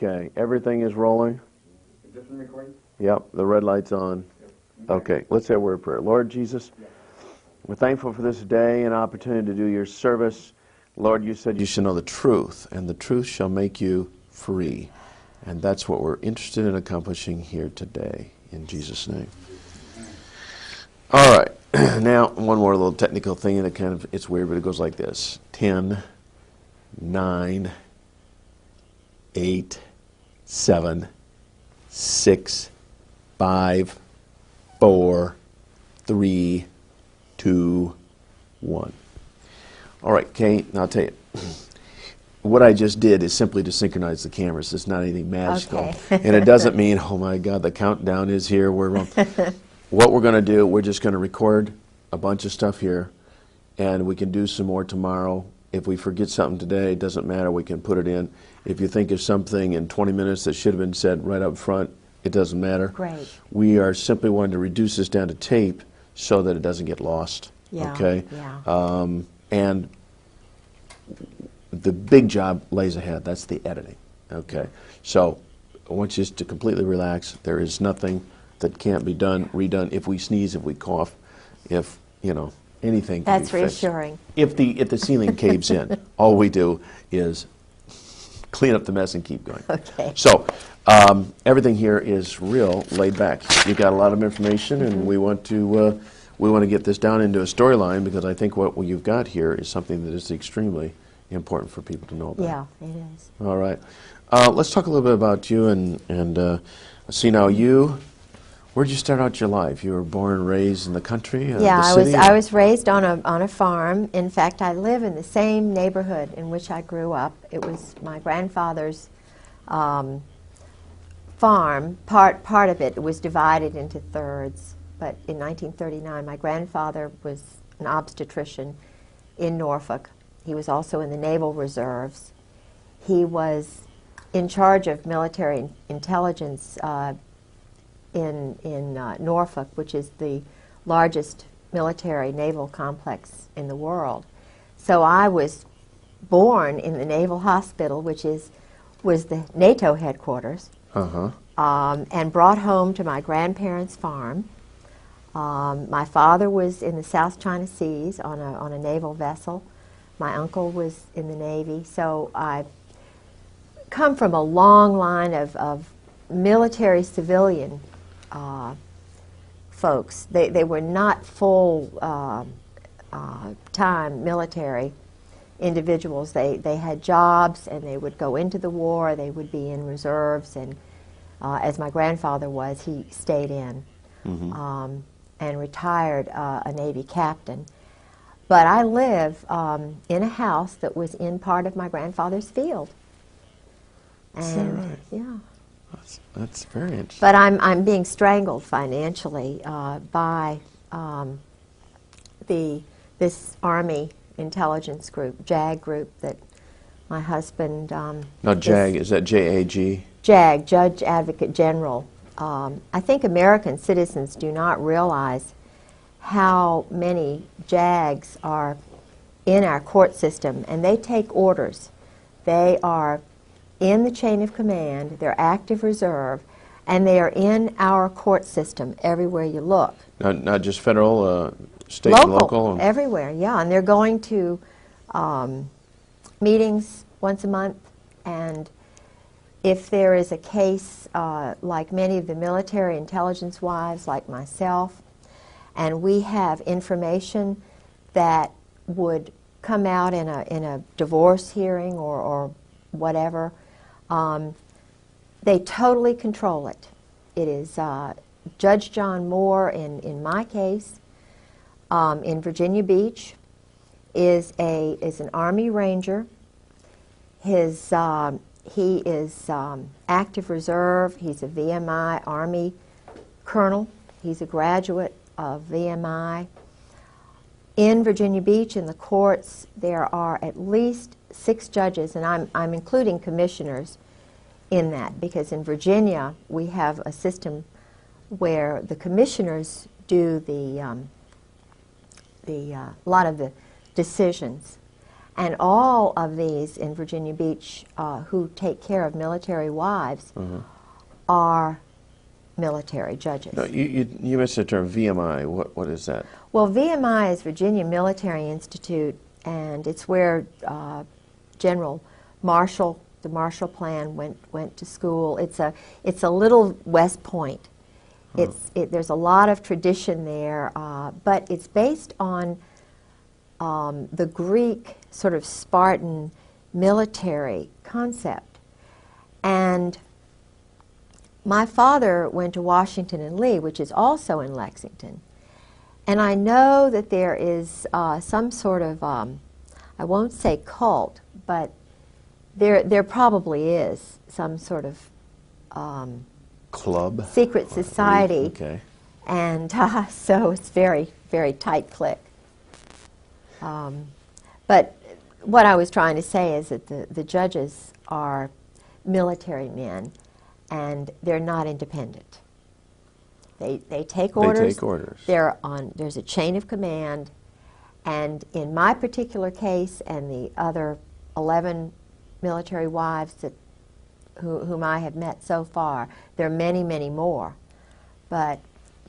Okay, everything is rolling? Is this one recording? Yep, the red light's on. Okay, let's say a word of prayer. Lord Jesus, we're thankful for this day and opportunity to do your service. Lord, you said you should know the truth, and the truth shall make you free. And that's what we're interested in accomplishing here today, in Jesus' name. All right, now one more little technical thing, and it's weird, but it goes like this. 10, 9, 8, 7, 6, 5, 4, 3, 2, 1. All right, Kate, now I'll tell you. What I just did is simply to synchronize the cameras. It's not anything magical. Okay. And it doesn't mean, oh my God, the countdown is here. What we're going to do, we're just going to record a bunch of stuff here, and we can do some more tomorrow. If we forget something today, it doesn't matter. We can put it in. If you think of something in 20 minutes that should have been said right up front, it doesn't matter. Great. We are simply wanting to reduce this down to tape so that it doesn't get lost. Yeah. Okay? Yeah. And the big job lays ahead. That's the editing. Okay? So I want you to completely relax. There is nothing that can't be done, redone. If we sneeze, if we cough, if, anything can That's be fixed. reassuring. If the ceiling caves in, all we do is clean up the mess and keep going. Okay. So everything here is real laid back. You got a lot of information, and we want to get this down into a storyline, because I think what you've got here is something that is extremely important for people to know about. Yeah, it is. All right. Let's talk a little bit about you, and see now where'd you start out your life? You were born and raised in the country, Yeah, the city? I was raised on a farm. In fact, I live in the same neighborhood in which I grew up. It was my grandfather's farm. Part of it was divided into thirds. But in 1939, my grandfather was an obstetrician in Norfolk. He was also in the Naval Reserves. He was in charge of military intelligence in Norfolk, which is the largest military naval complex in the world. So I was born in the Naval Hospital, which was the NATO headquarters, and brought home to my grandparents' farm. My father was in the South China Seas on a naval vessel. My uncle was in the Navy. So I come from a long line of military civilian folks. They were not full time military individuals. They had jobs, and they would go into the war. They would be in reserves, and as my grandfather was, he stayed in and retired a Navy captain. But I live in a house that was in part of my grandfather's field. And Is that right? yeah. That's very interesting. But I'm being strangled financially by this Army intelligence group, JAG group, that my husband. Now, JAG, is that JAG? JAG, Judge Advocate General. I think American citizens do not realize how many JAGs are in our court system, and they take orders. They are in the chain of command, they're active reserve, and they are in our court system everywhere you look. Not just federal, state and local? Everywhere, yeah. And they're going to meetings once a month, and if there is a case like many of the military intelligence wives like myself, and we have information that would come out in a divorce hearing or whatever, they totally control it. It is Judge John Moore, in my case, in Virginia Beach, is an Army Ranger. He is active reserve. He's a VMI Army colonel. He's a graduate of VMI. In Virginia Beach, in the courts, there are at least 6 judges, and I'm including commissioners in that, because in Virginia we have a system where the commissioners do a lot of the decisions, And all of these in Virginia Beach who take care of military wives are military judges. No, you mentioned the term VMI. What is that? Well, VMI is Virginia Military Institute, and it's where General Marshall, the Marshall Plan, went to school. It's a little West Point. There's a lot of tradition there, but it's based on the Greek sort of Spartan military concept. And my father went to Washington and Lee, which is also in Lexington. And I know that there is some sort of, I won't say cult, but there probably is some sort of club? Secret society. Okay. And so it's very, very tight clique. But what I was trying to say is that the judges are military men, and they're not independent. They take orders. They take orders. There's a chain of command, and in my particular case and the other 11 military wives whom I have met so far, there are many, many more, but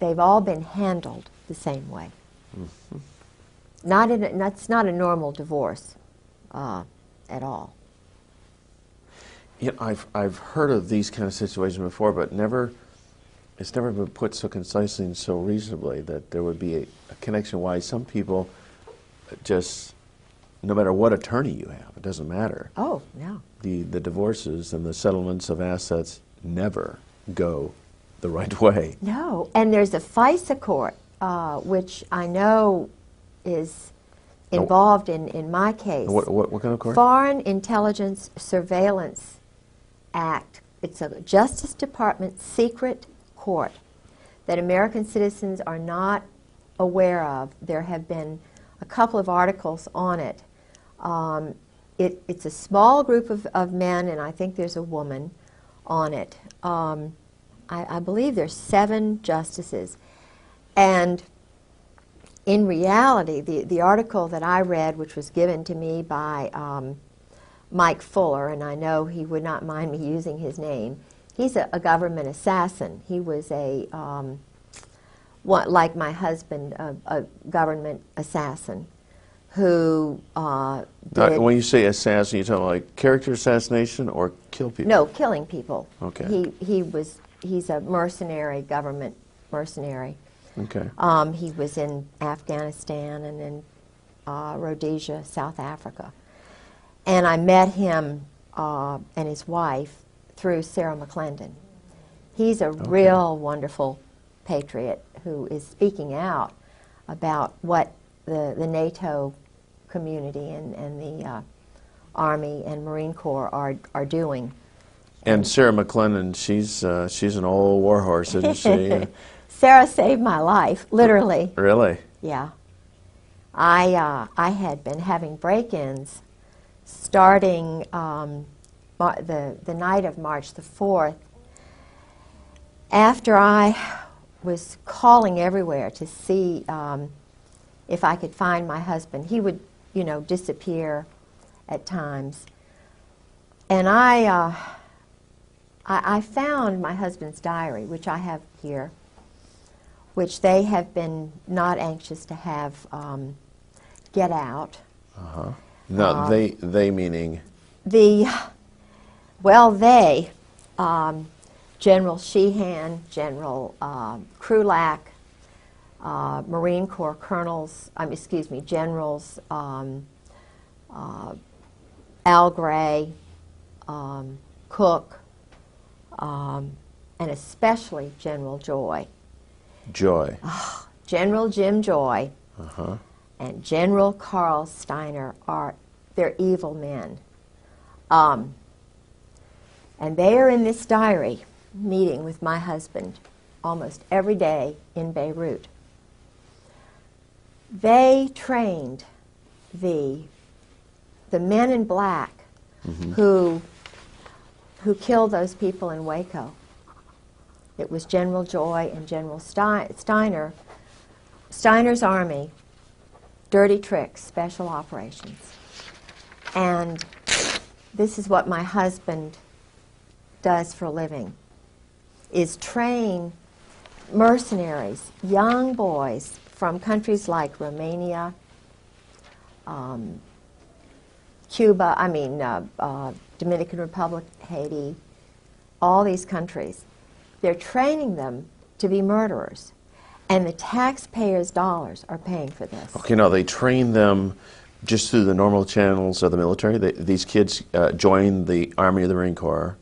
they've all been handled the same way. Mm-hmm. That's not a normal divorce at all. Yeah, I've heard of these kind of situations before, but it's never been put so concisely and so reasonably that there would be a connection why some people just, no matter what attorney you have, it doesn't matter. Oh, no. The divorces and the settlements of assets never go the right way. No, and there's a FISA court, which I know is involved in my case. What kind of court? Foreign Intelligence Surveillance Act. It's a Justice Department secret court that American citizens are not aware of. There have been a couple of articles on it. It's a small group of men, and I think there's a woman on it. I believe there's 7 justices. And in reality, the article that I read, which was given to me by Mike Fuller, and I know he would not mind me using his name, he's a government assassin. He was like my husband, a government assassin who did... When you say assassin, you're talking like character assassination or kill people? No, killing people. Okay. He's a mercenary, government mercenary. Okay. He was in Afghanistan and in Rhodesia, South Africa. And I met him and his wife through Sarah McClendon. He's a real wonderful patriot who is speaking out about what the NATO community and the Army and Marine Corps are doing. And Sarah McClendon, she's an old warhorse, isn't she? Sarah saved my life, literally. Really? Yeah. I had been having break-ins starting the night of March the 4th, after I was calling everywhere to see if I could find my husband. He would, disappear at times. And I found my husband's diary, which I have here, which they have been not anxious to have get out. Uh-huh. Now, they meaning? General Sheehan, General Krulak, Marine Corps colonels, generals, Al Gray, Cook, and especially General Joy. Joy. General Jim Joy Uh-huh. and General Carl Steiner they're evil men. And they are in this diary meeting with my husband almost every day in Beirut. They trained the men in black who killed those people in Waco. It was General Joy and General Steiner. Steiner's army, dirty tricks, special operations. And this is what my husband does for a living, is train mercenaries, young boys from countries like Romania, Cuba, Dominican Republic, Haiti, all these countries. They're training them to be murderers. And the taxpayers' dollars are paying for this. Okay, now they train them just through the normal channels of the military? These kids join the Army or the Marine Corps,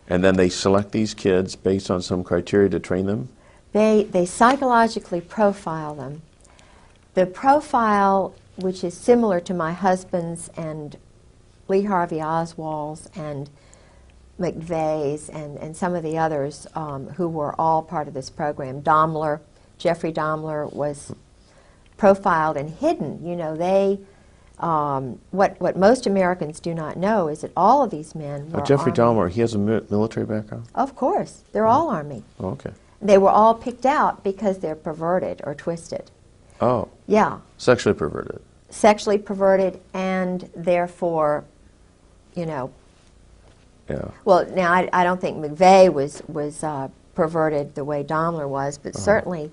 and then they select these kids based on some criteria to train them? They psychologically profile them. The profile, which is similar to my husband's and Lee Harvey Oswald's and McVeigh's and some of the others who were all part of this program. Jeffrey Dahmler was profiled and hidden. You know, what most Americans do not know is that all of these men were Jeffrey Army. Dahmer, he has a military background? Of course. They're all Army. Oh, okay. They were all picked out because they're perverted or twisted. Oh. Yeah. Sexually perverted. Sexually perverted, and therefore, you know. Yeah. Well, now I don't think McVeigh was perverted the way Dahmler was, but certainly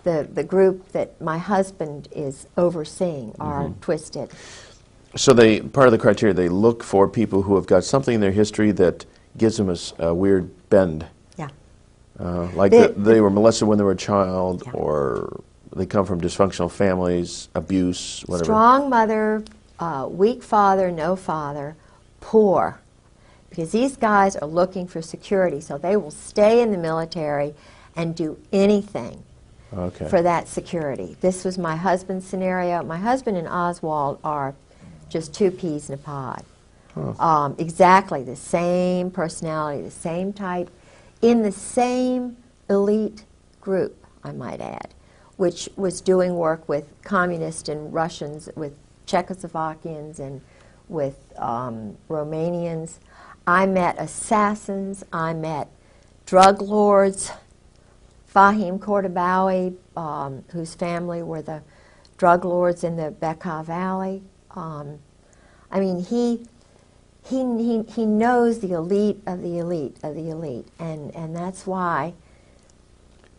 the group that my husband is overseeing are twisted. So part of the criteria, they look for people who have got something in their history that gives them a weird bend. Yeah. Like they were molested when they were a child, Yeah. or they come from dysfunctional families, abuse, whatever. Strong mother, weak father, no father, poor. Because these guys are looking for security, so they will stay in the military and do anything for that security. This was my husband's scenario. My husband and Oswald are just two peas in a pod. Huh. Exactly the same personality, the same type, in the same elite group, I might add, which was doing work with communists and Russians, with Czechoslovakians and with Romanians. I met assassins, I met drug lords, Fahim Kordobawi, whose family were the drug lords in the Bekaa Valley. I mean, he knows the elite of the elite of the elite, and that's why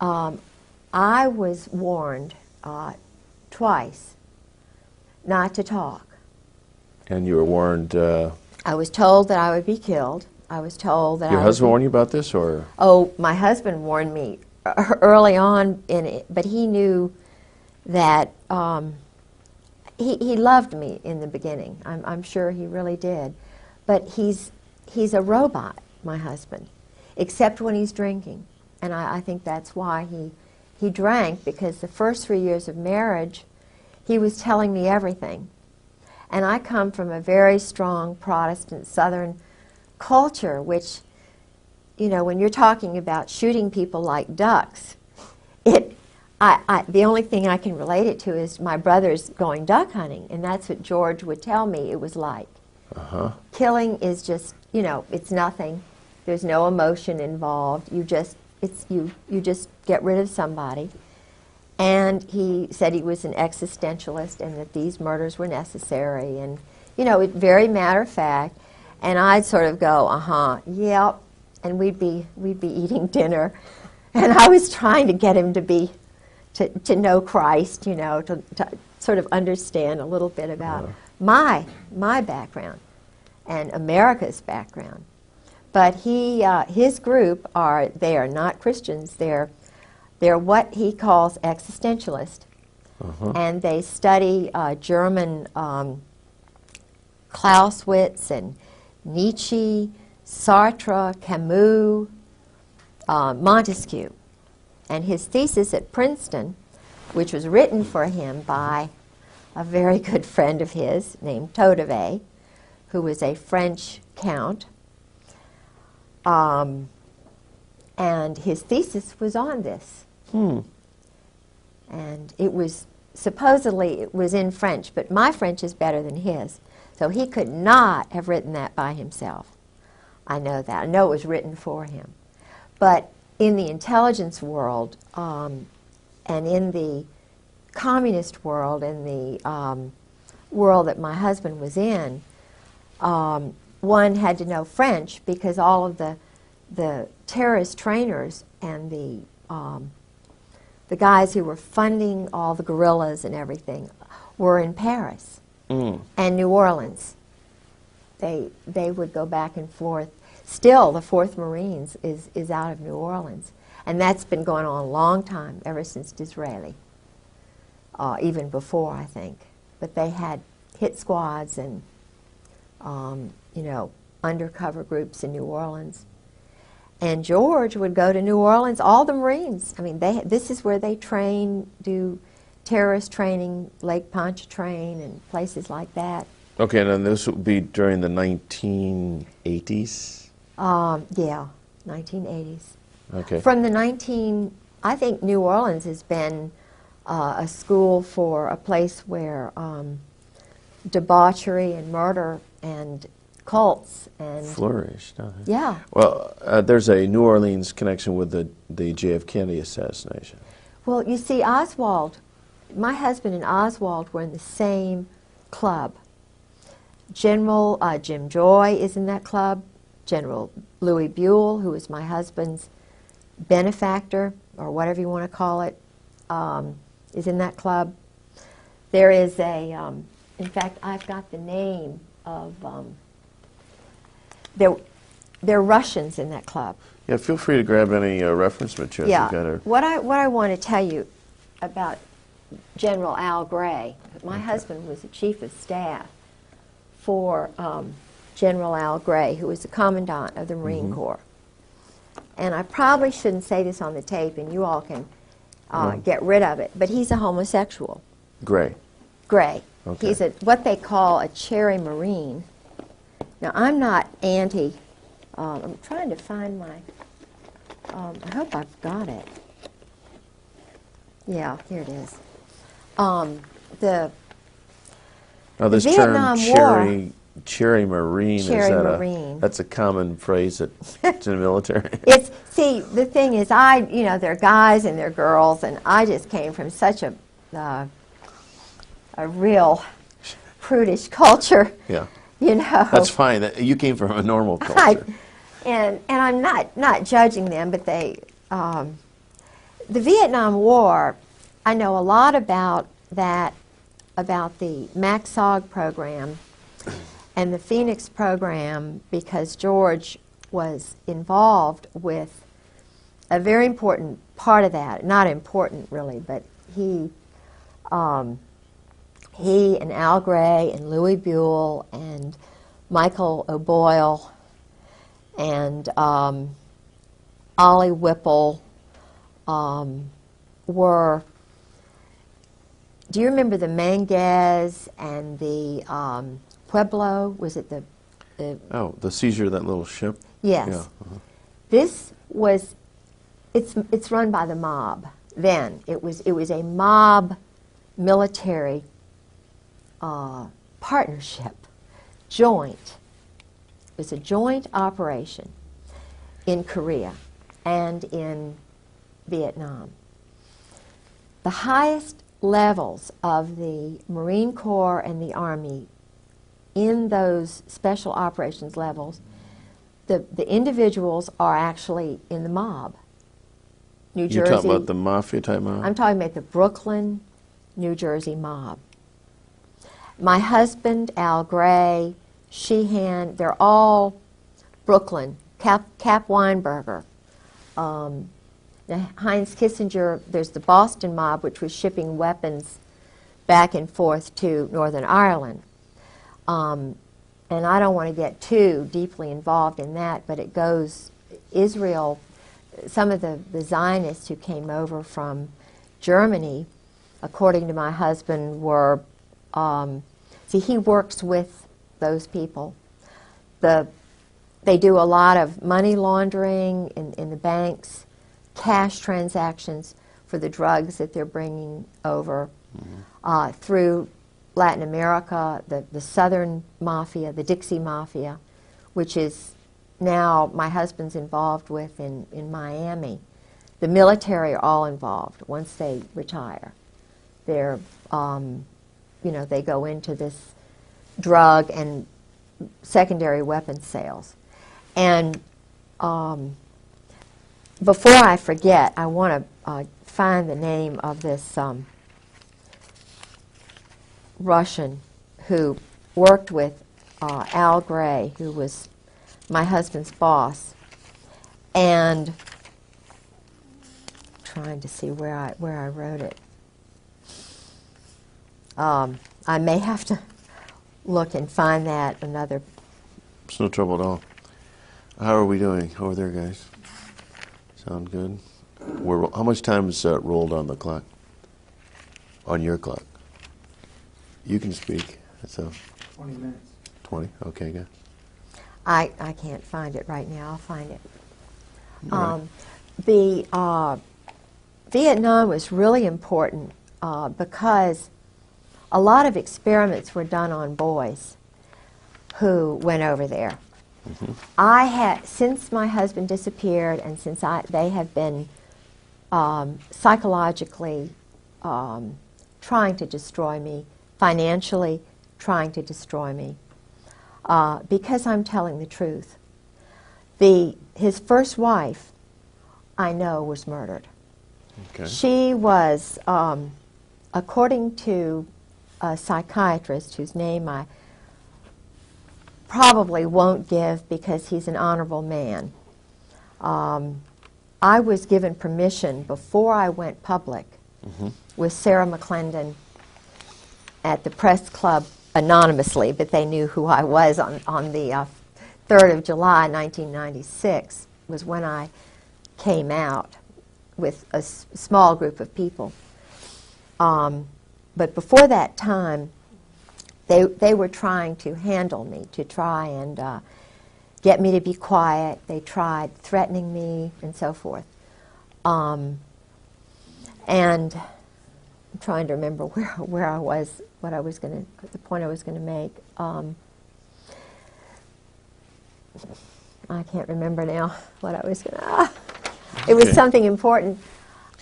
I was warned twice not to talk. And you were warned... I was told that I would be killed. I was told that Your husband warned you about this, or? Oh, my husband warned me early on in it, but he knew that he loved me in the beginning. I'm sure he really did. But he's a robot, my husband, except when he's drinking. And I think that's why he drank, because the first 3 years of marriage, he was telling me everything. And I come from a very strong Protestant Southern culture, which, you know, when you're talking about shooting people like ducks, the only thing I can relate it to is my brothers going duck hunting, and that's what George would tell me it was like. Killing is just, you know, it's nothing. There's no emotion involved. You just get rid of somebody. And he said he was an existentialist and that these murders were necessary, and, you know, very matter of fact. And I'd sort of go, yep, and we'd be eating dinner, and I was trying to get him to know Christ, you know, to sort of understand a little bit about my background and America's background. But his group they are not Christians. They're what he calls existentialist, and they study German Clausewitz and Nietzsche, Sartre, Camus, Montesquieu. And his thesis at Princeton, which was written for him by a very good friend of his named Todeve, who was a French count, and his thesis was on this. And it was, supposedly it was in French, but my French is better than his. So he could not have written that by himself. I know that. I know it was written for him. But in the intelligence world, and in the communist world, in the world that my husband was in, one had to know French because all of the terrorist trainers and the guys who were funding all the guerrillas and everything were in Paris and New Orleans. They would go back and forth. Still, the 4th Marines is out of New Orleans. And that's been going on a long time, ever since Disraeli, even before, I think. But they had hit squads and, you know, undercover groups in New Orleans. And George would go to New Orleans, all the Marines. I mean, this is where they train, do terrorist training, Lake Pontchartrain and places like that. Okay, and then this would be during the 1980s? Yeah, 1980s. Okay. From the I think New Orleans has been a school for a place where debauchery and murder and cults and flourished. yeah. Well, there's a New Orleans connection with the JF Kennedy assassination. Well, you see, Oswald, my husband and Oswald were in the same club. General Jim Joy is in that club. General Louis Buell, who is my husband's benefactor, or whatever you want to call it, is in that club. There is a, in fact, I've got the name of, there are Russians in that club. Yeah, feel free to grab any reference materials. Yeah, You've got her. what I want to tell you about General Al Gray, my husband was the chief of staff for General Al Gray, who was the commandant of the Marine Corps. And I probably shouldn't say this on the tape, and you all can get rid of it, but he's a homosexual. Gray. Gray. Okay. He's what they call a cherry Marine. Now, I'm not anti. I'm trying to find my. I hope I've got it. Yeah, here it is. Now, this Vietnam term cherry Marine, Cherry is that Marine. that's a common phrase in the military? See, the thing is, you know, they're guys and they're girls, and I just came from such a real prudish culture. Yeah. You know. That's fine. You came from a normal culture. And I'm not judging them, but the Vietnam War, I know a lot about that, about the MACSOG program and the Phoenix program, because George was involved with a very important part of that. Not important, really, but he and Al Gray and Louis Buell and Michael O'Boyle and Ollie Whipple were. Do you remember the Manguez and the Pueblo? Was it the the seizure of that little ship? Yes. Yeah. This was. It's run by the mob. Then it was a mob military partnership, joint. It was a joint operation in Korea and in Vietnam. The highest levels of the Marine Corps and the Army in those special operations levels, the individuals are actually in the mob. New Jersey. You're talking about the mafia type mob? I'm talking about the Brooklyn, New Jersey mob. My husband, Al Gray, Sheehan, they're all Brooklyn. Cap Weinberger. Heinz Kissinger, there's the Boston mob, which was shipping weapons back and forth to Northern Ireland. And I don't want to get too deeply involved in that, but it goes, Israel, some of the Zionists who came over from Germany, according to my husband, were, see, he works with those people. They do a lot of money laundering in the banks, cash transactions for the drugs that they're bringing over through Latin America, the Southern Mafia, the Dixie Mafia, which is now my husband's involved with in Miami. The military are all involved once they retire. They're, you know, they go into this drug and secondary weapons sales. And before I forget, I want to find the name of this Russian who worked with Al Gray, who was my husband's boss, and trying to see where I wrote it. I may have to look and find that another. It's no trouble at all. How are we doing over there, guys? Sound good? How much time is rolled on the clock? On your clock? You can speak. So 20 minutes. 20? Okay, good. I can't find it right now. I'll find it. Right. The Vietnam was really important because a lot of experiments were done on boys who went over there. Mm-hmm. I had, since my husband disappeared and since they have been psychologically trying to destroy me, financially trying to destroy me, because I'm telling the truth. His first wife, I know, was murdered. Okay. She was, according to a psychiatrist whose name I probably won't give because he's an honorable man. I was given permission before I went public with Sarah McClendon at the press club anonymously, but they knew who I was on the 3rd of July, 1996, was when I came out with a small group of people. But before that time, they were trying to handle me, to try and get me to be quiet. They tried threatening me and so forth. And I'm trying to remember where I was, what I was going to, the point I was going to make. I can't remember now what I was going to. It was something important.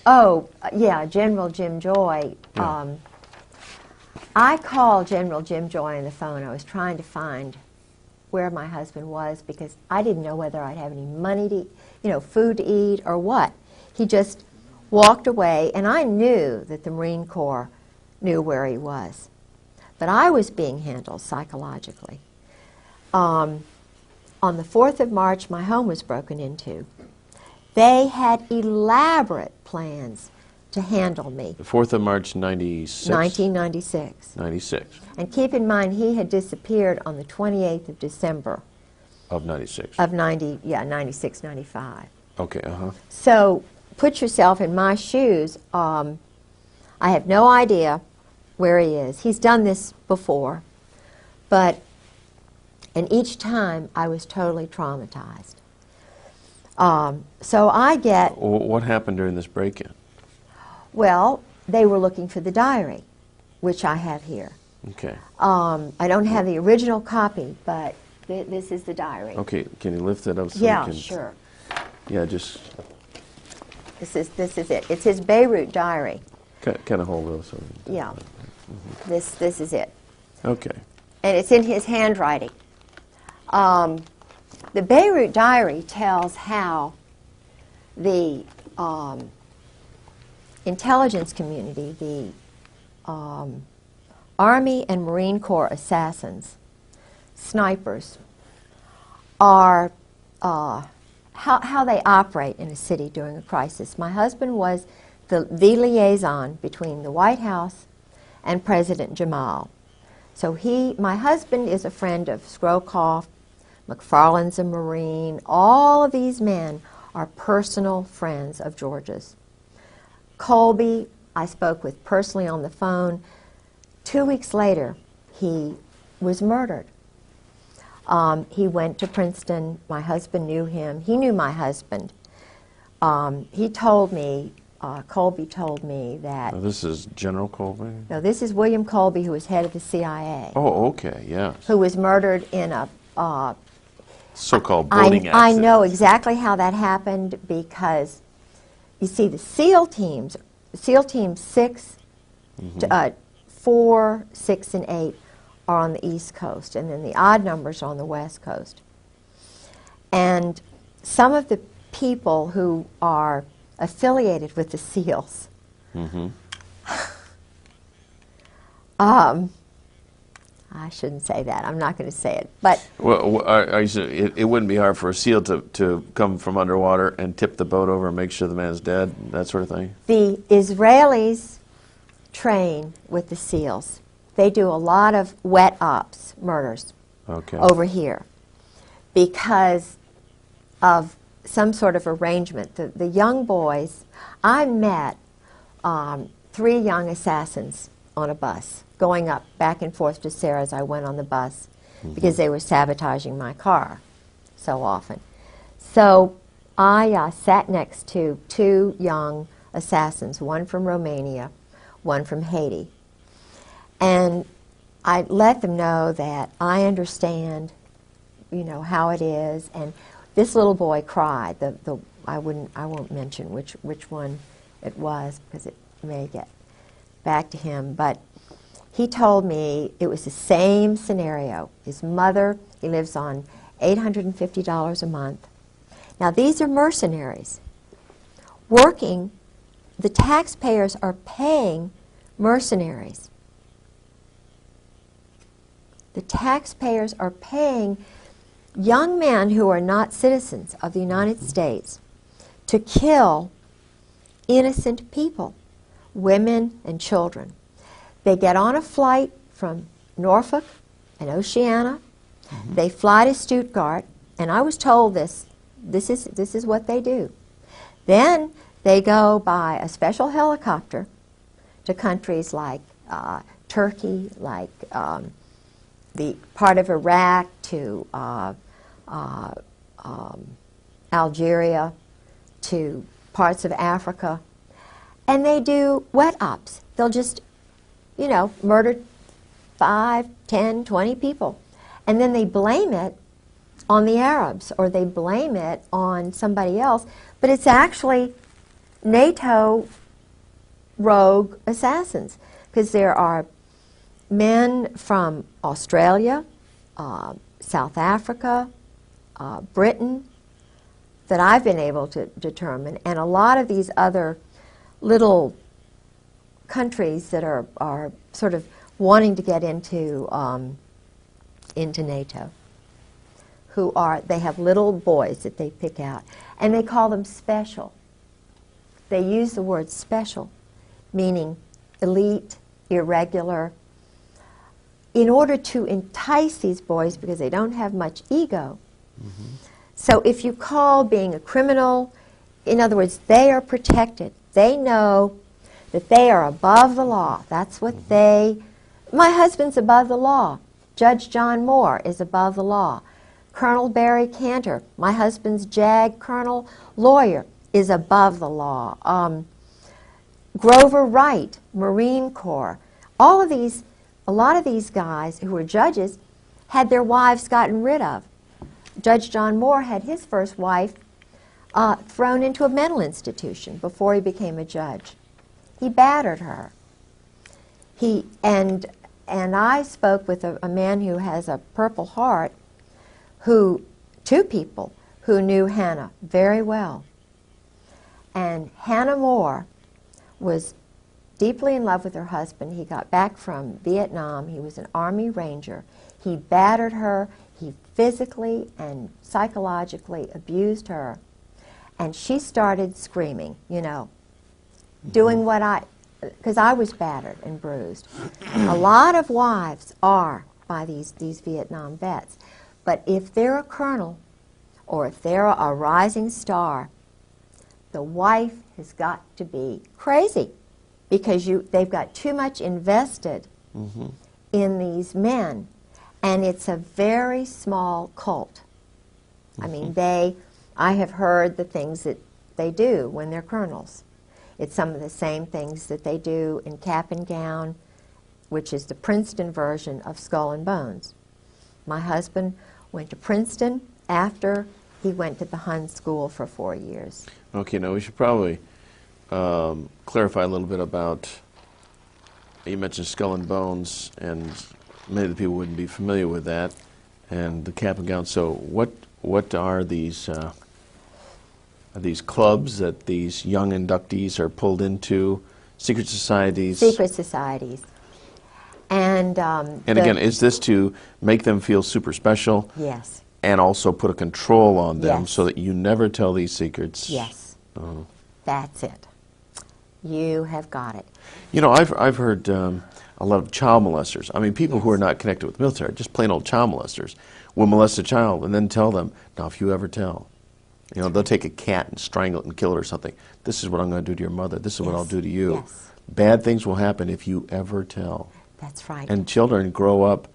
Oh, yeah, General Jim Joy. Yeah. I called General Jim Joy on the phone. I was trying to find where my husband was because I didn't know whether I'd have any money to, food to eat or what. He just walked away, and I knew that the Marine Corps knew where he was. But I was being handled psychologically. On the 4th of March, my home was broken into. They had elaborate plans to handle me. The 4th of March, 96? 1996. 96. And keep in mind, he had disappeared on the 28th of December. Of 96. Of 96, 95. Okay, So put yourself in my shoes. I have no idea where he is. He's done this before, and each time I was totally traumatized. So I get... What happened during this break-in? Well, they were looking for the diary, which I have here. Okay. I don't have the original copy, but this is the diary. Okay, can you lift it up so Yeah, we can... sure. Yeah, just... This is it. It's his Beirut diary. Kind of hold those. So Yeah. This is it. Okay. And it's in his handwriting. The Beirut diary tells how the intelligence community, the Army and Marine Corps assassins, snipers, are how they operate in a city during a crisis. My husband was the liaison between the White House and President Jamal. So my husband is a friend of Scrokoff, McFarland's a Marine. All of these men are personal friends of George's. Colby, I spoke with personally on the phone. 2 weeks later, he was murdered. He went to Princeton. My husband knew him. He knew my husband. He told me, Colby told me that... Now this is General Colby? No, this is William Colby, who was head of the CIA. Oh, okay, yes. Who was murdered in a... so-called boating accident. I know exactly how that happened because, you see, the SEAL teams, SEAL Team 6, 4, 6, and 8, are on the East Coast, and then the odd numbers are on the West Coast. And some of the people who are affiliated with the SEALs, I shouldn't say that. I'm not going to say it. But well, it wouldn't be hard for a SEAL to come from underwater and tip the boat over and make sure the man's dead, that sort of thing? the Israelis train with the SEALs. They do a lot of wet ops, murders, over here because of some sort of arrangement. The young boys, I met 3 young assassins on a bus, going up back and forth to Sarah as I went on the bus because they were sabotaging my car so often. So I sat next to 2 young assassins, one from Romania, one from Haiti. And I let them know that I understand, you know, how it is. And this little boy cried. I won't mention which one it was because it may get back to him. But he told me it was the same scenario. His mother, he lives on $850 a month. Now these are mercenaries working. The taxpayers are paying mercenaries. The taxpayers are paying young men who are not citizens of the United States to kill innocent people, women and children. They get on a flight from Norfolk and Oceana. They fly to Stuttgart, and I was told this is what they do. Then they go by a special helicopter to countries like Turkey, like the part of Iraq, to Algeria, to parts of Africa, and they do wet ops. They'll just, you know, murder 5, 10, 20 people, and then they blame it on the Arabs or they blame it on somebody else, but it's actually NATO rogue assassins, because there are men from Australia, South Africa, Britain, that I've been able to determine, and a lot of these other little countries that are sort of wanting to get into NATO, they have little boys that they pick out, and they call them special. They use the word special, meaning elite, irregular, in order to entice these boys because they don't have much ego. So if you call being a criminal, in other words, they are protected. They know that they are above the law. That's what my husband's above the law. Judge John Moore is above the law. Colonel Barry Cantor, my husband's JAG colonel lawyer, is above the law. Grover Wright, Marine Corps. A lot of these guys who were judges had their wives gotten rid of. Judge John Moore had his first wife thrown into a mental institution before he became a judge. He battered her. And I spoke with a man who has a Purple Heart, 2 people who knew Hannah very well. And Hannah Moore was deeply in love with her husband. He got back from Vietnam. He was an Army Ranger. He battered her. He physically and psychologically abused her. And she started screaming, you know, doing because I was battered and bruised. A lot of wives are by these Vietnam vets. But if they're a colonel or if they're a rising star, the wife has got to be crazy because they've got too much invested in these men. And it's a very small cult. I mean, I have heard the things that they do when they're colonels. It's some of the same things that they do in Cap and Gown, which is the Princeton version of Skull and Bones. My husband went to Princeton after he went to the Hun School for 4 years. Okay, now we should probably clarify a little bit about, you mentioned Skull and Bones, and many of the people wouldn't be familiar with that, and the cap and gown. So what are these clubs that these young inductees are pulled into? Secret societies? Secret societies. And again, is this to make them feel super special? Yes. And also put a control on them Yes. so that you never tell these secrets? Yes. Oh. That's it. You have got it. You know, I've heard a lot of child molesters. I mean, people who are not connected with the military, just plain old child molesters, will molest a child and then tell them, now if you ever tell, you know, they'll take a cat and strangle it and kill it or something. This is what I'm going to do to your mother. This is what I'll do to you. Yes. Bad things will happen if you ever tell. That's right. And children grow up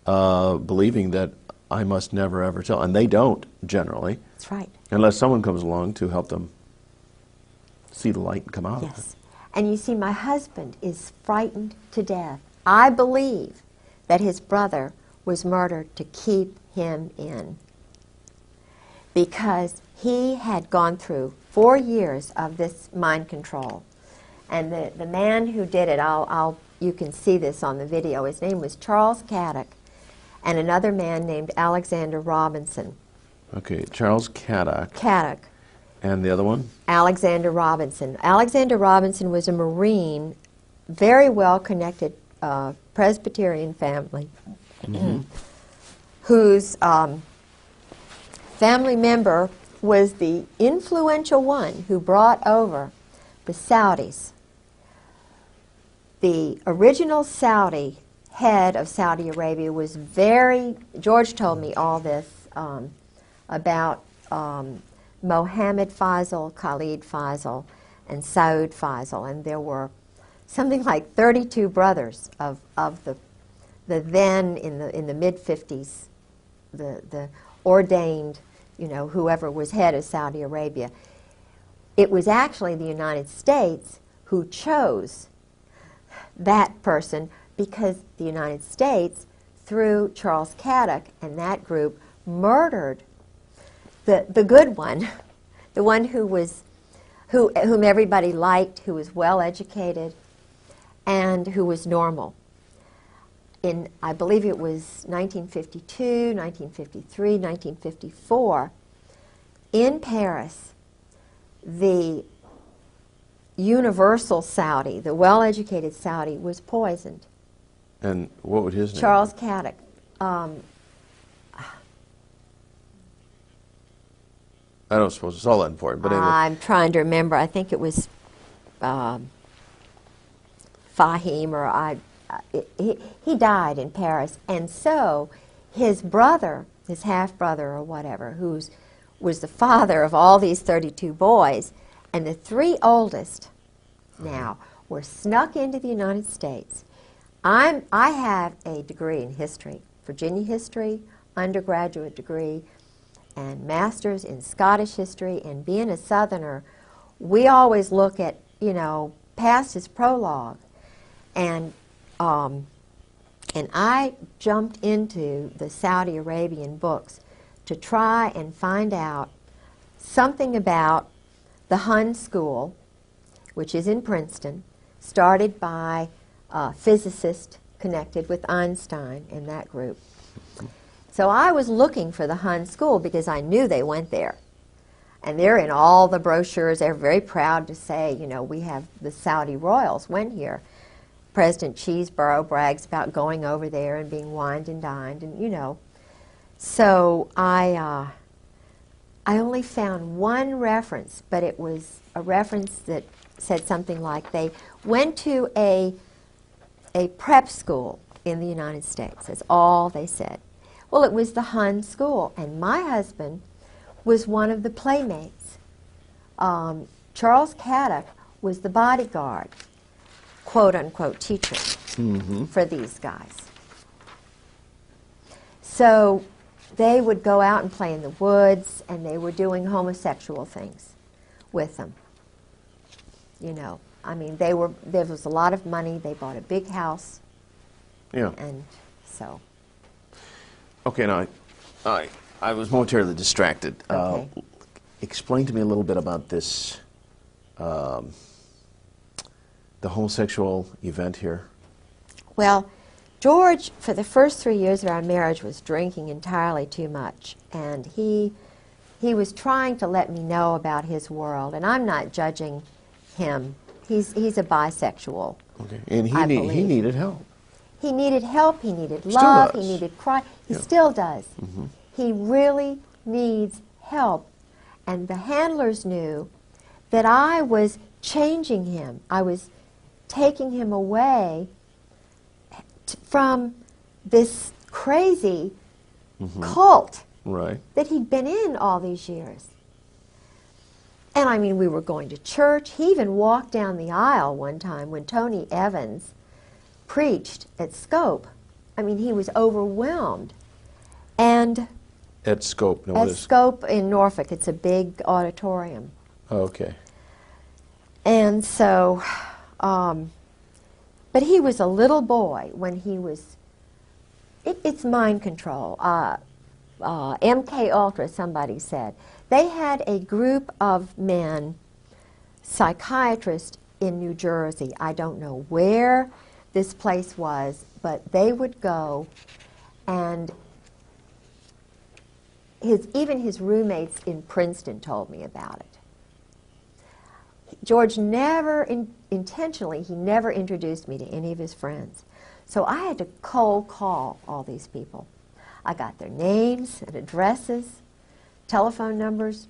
believing that I must never ever tell. And they don't, generally. That's right. Unless someone comes along to help them see the light and come out of it. Yes. And you see, my husband is frightened to death. I believe that his brother was murdered to keep him in, because he had gone through 4 years of this mind control. And the man who did it, you can see this on the video, his name was Charles Caddock, and another man named Alexander Robinson. Okay, Charles Caddock. Caddock. And the other one? Alexander Robinson. Alexander Robinson was a Marine, very well-connected Presbyterian family, whose family member was the influential one who brought over the Saudis. The original Saudi head of Saudi Arabia was George told me all this about Mohammed Faisal, Khalid Faisal, and Saud Faisal, and there were something like 32 brothers of the then in the mid-50s, the ordained, you know, whoever was head of Saudi Arabia. It was actually the United States who chose that person, because the United States, through Charles Caddock and that group, murdered the good one, the one whom everybody liked, who was well educated, and who was normal. In, I believe it was 1952, 1953, 1954, in Paris, the universal Saudi, the well-educated Saudi, was poisoned. And what would his name be? Charles Caddock. I don't suppose it's all that important, but anyway. I'm trying to remember. I think it was Fahim, or he died in Paris. And so his brother, his half-brother or whatever, was the father of all these 32 boys, and the 3 oldest now were snuck into the United States. I have a degree in history, Virginia history, undergraduate degree, and master's in Scottish history. And being a Southerner, we always look at, you know, past is prologue. And I jumped into the Saudi Arabian books to try and find out something about the Hun School, which is in Princeton, started by a physicist connected with Einstein in that group. So I was looking for the Hun School because I knew they went there. And they're in all the brochures. They're very proud to say, you know, we have the Saudi royals went here. President Cheeseborough brags about going over there and being wined and dined, and you know. So I only found one reference, but it was a reference that said something like they went to a prep school in the United States. That's all they said. Well, it was the Hun School, and my husband was one of the playmates. Charles Caddock was the bodyguard, quote-unquote teacher for these guys. So they would go out and play in the woods, and they were doing homosexual things with them. You know, I mean, there was a lot of money. They bought a big house. Yeah. And so. Okay, now, I was momentarily distracted. Okay. Explain to me a little bit about this, the homosexual event here. Well, George, for the first 3 years of our marriage, was drinking entirely too much, and he was trying to let me know about his world, and I'm not judging him. He's a bisexual. Okay. And he believe. needed help. He needed help. He needed Still love. does. He needed cry. He Yeah. still does. Mm-hmm. He really needs help, and the handlers knew that I was changing him. I was taking him away from this crazy cult Right. that he'd been in all these years. And I mean, we were going to church. He even walked down the aisle one time when Tony Evans preached at Scope. I mean, he was overwhelmed. And At Scope. No, at it is. Scope in Norfolk, it's a big auditorium. Oh, okay. And so, but he was a little boy when he was, it's mind control. MK Ultra, somebody said. They had a group of men, psychiatrists in New Jersey. I don't know where this place was, but they would go, and even his roommates in Princeton told me about it. George never, intentionally, he never introduced me to any of his friends. So I had to cold call all these people. I got their names and addresses, telephone numbers.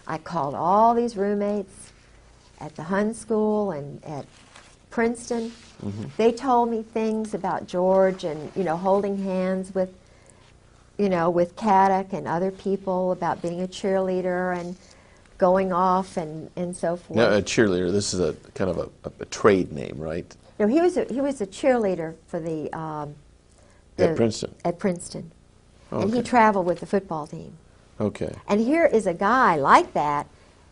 I called all these roommates at the Hun School and at Princeton. Mm-hmm. They told me things about George and, holding hands with, with Caddick and other people, about being a cheerleader and going off and so forth. Now, a cheerleader, this is a kind of a trade name, right? No, he was a cheerleader for the At Princeton? At Princeton. Okay. And he traveled with the football team. Okay. And here is a guy like that.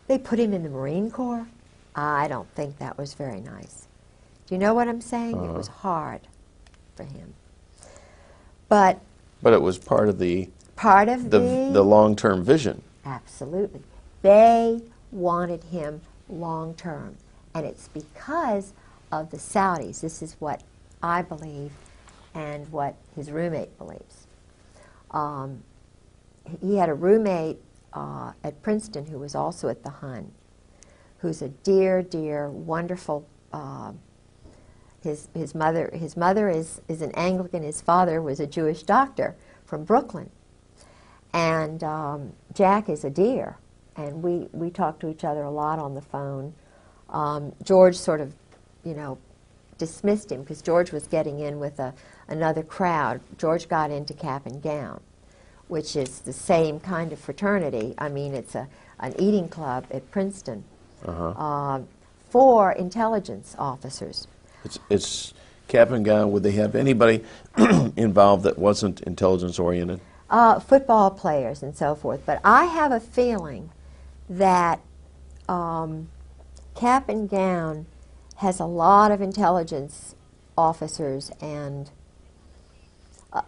They put him in the Marine Corps. I don't think that was very nice. Do you know what I'm saying? It was hard for him. But it was part of the the long-term vision. Absolutely. They wanted him long-term. And it's because of the Saudis. This is what I believe and what his roommate believes. He had a roommate at Princeton who was also at the Hun, who's a dear, dear, wonderful. His mother is an Anglican. His father was a Jewish doctor from Brooklyn, and Jack is a dear, and we talk to each other a lot on the phone. George sort of, dismissed him because George was getting in with another crowd. George got into Cap and Gown, which is the same kind of fraternity. I mean, it's an eating club at Princeton for intelligence officers. It's Cap and Gown. Would they have anybody involved that wasn't intelligence-oriented? Football players and so forth. But I have a feeling that Cap and Gown has a lot of intelligence officers and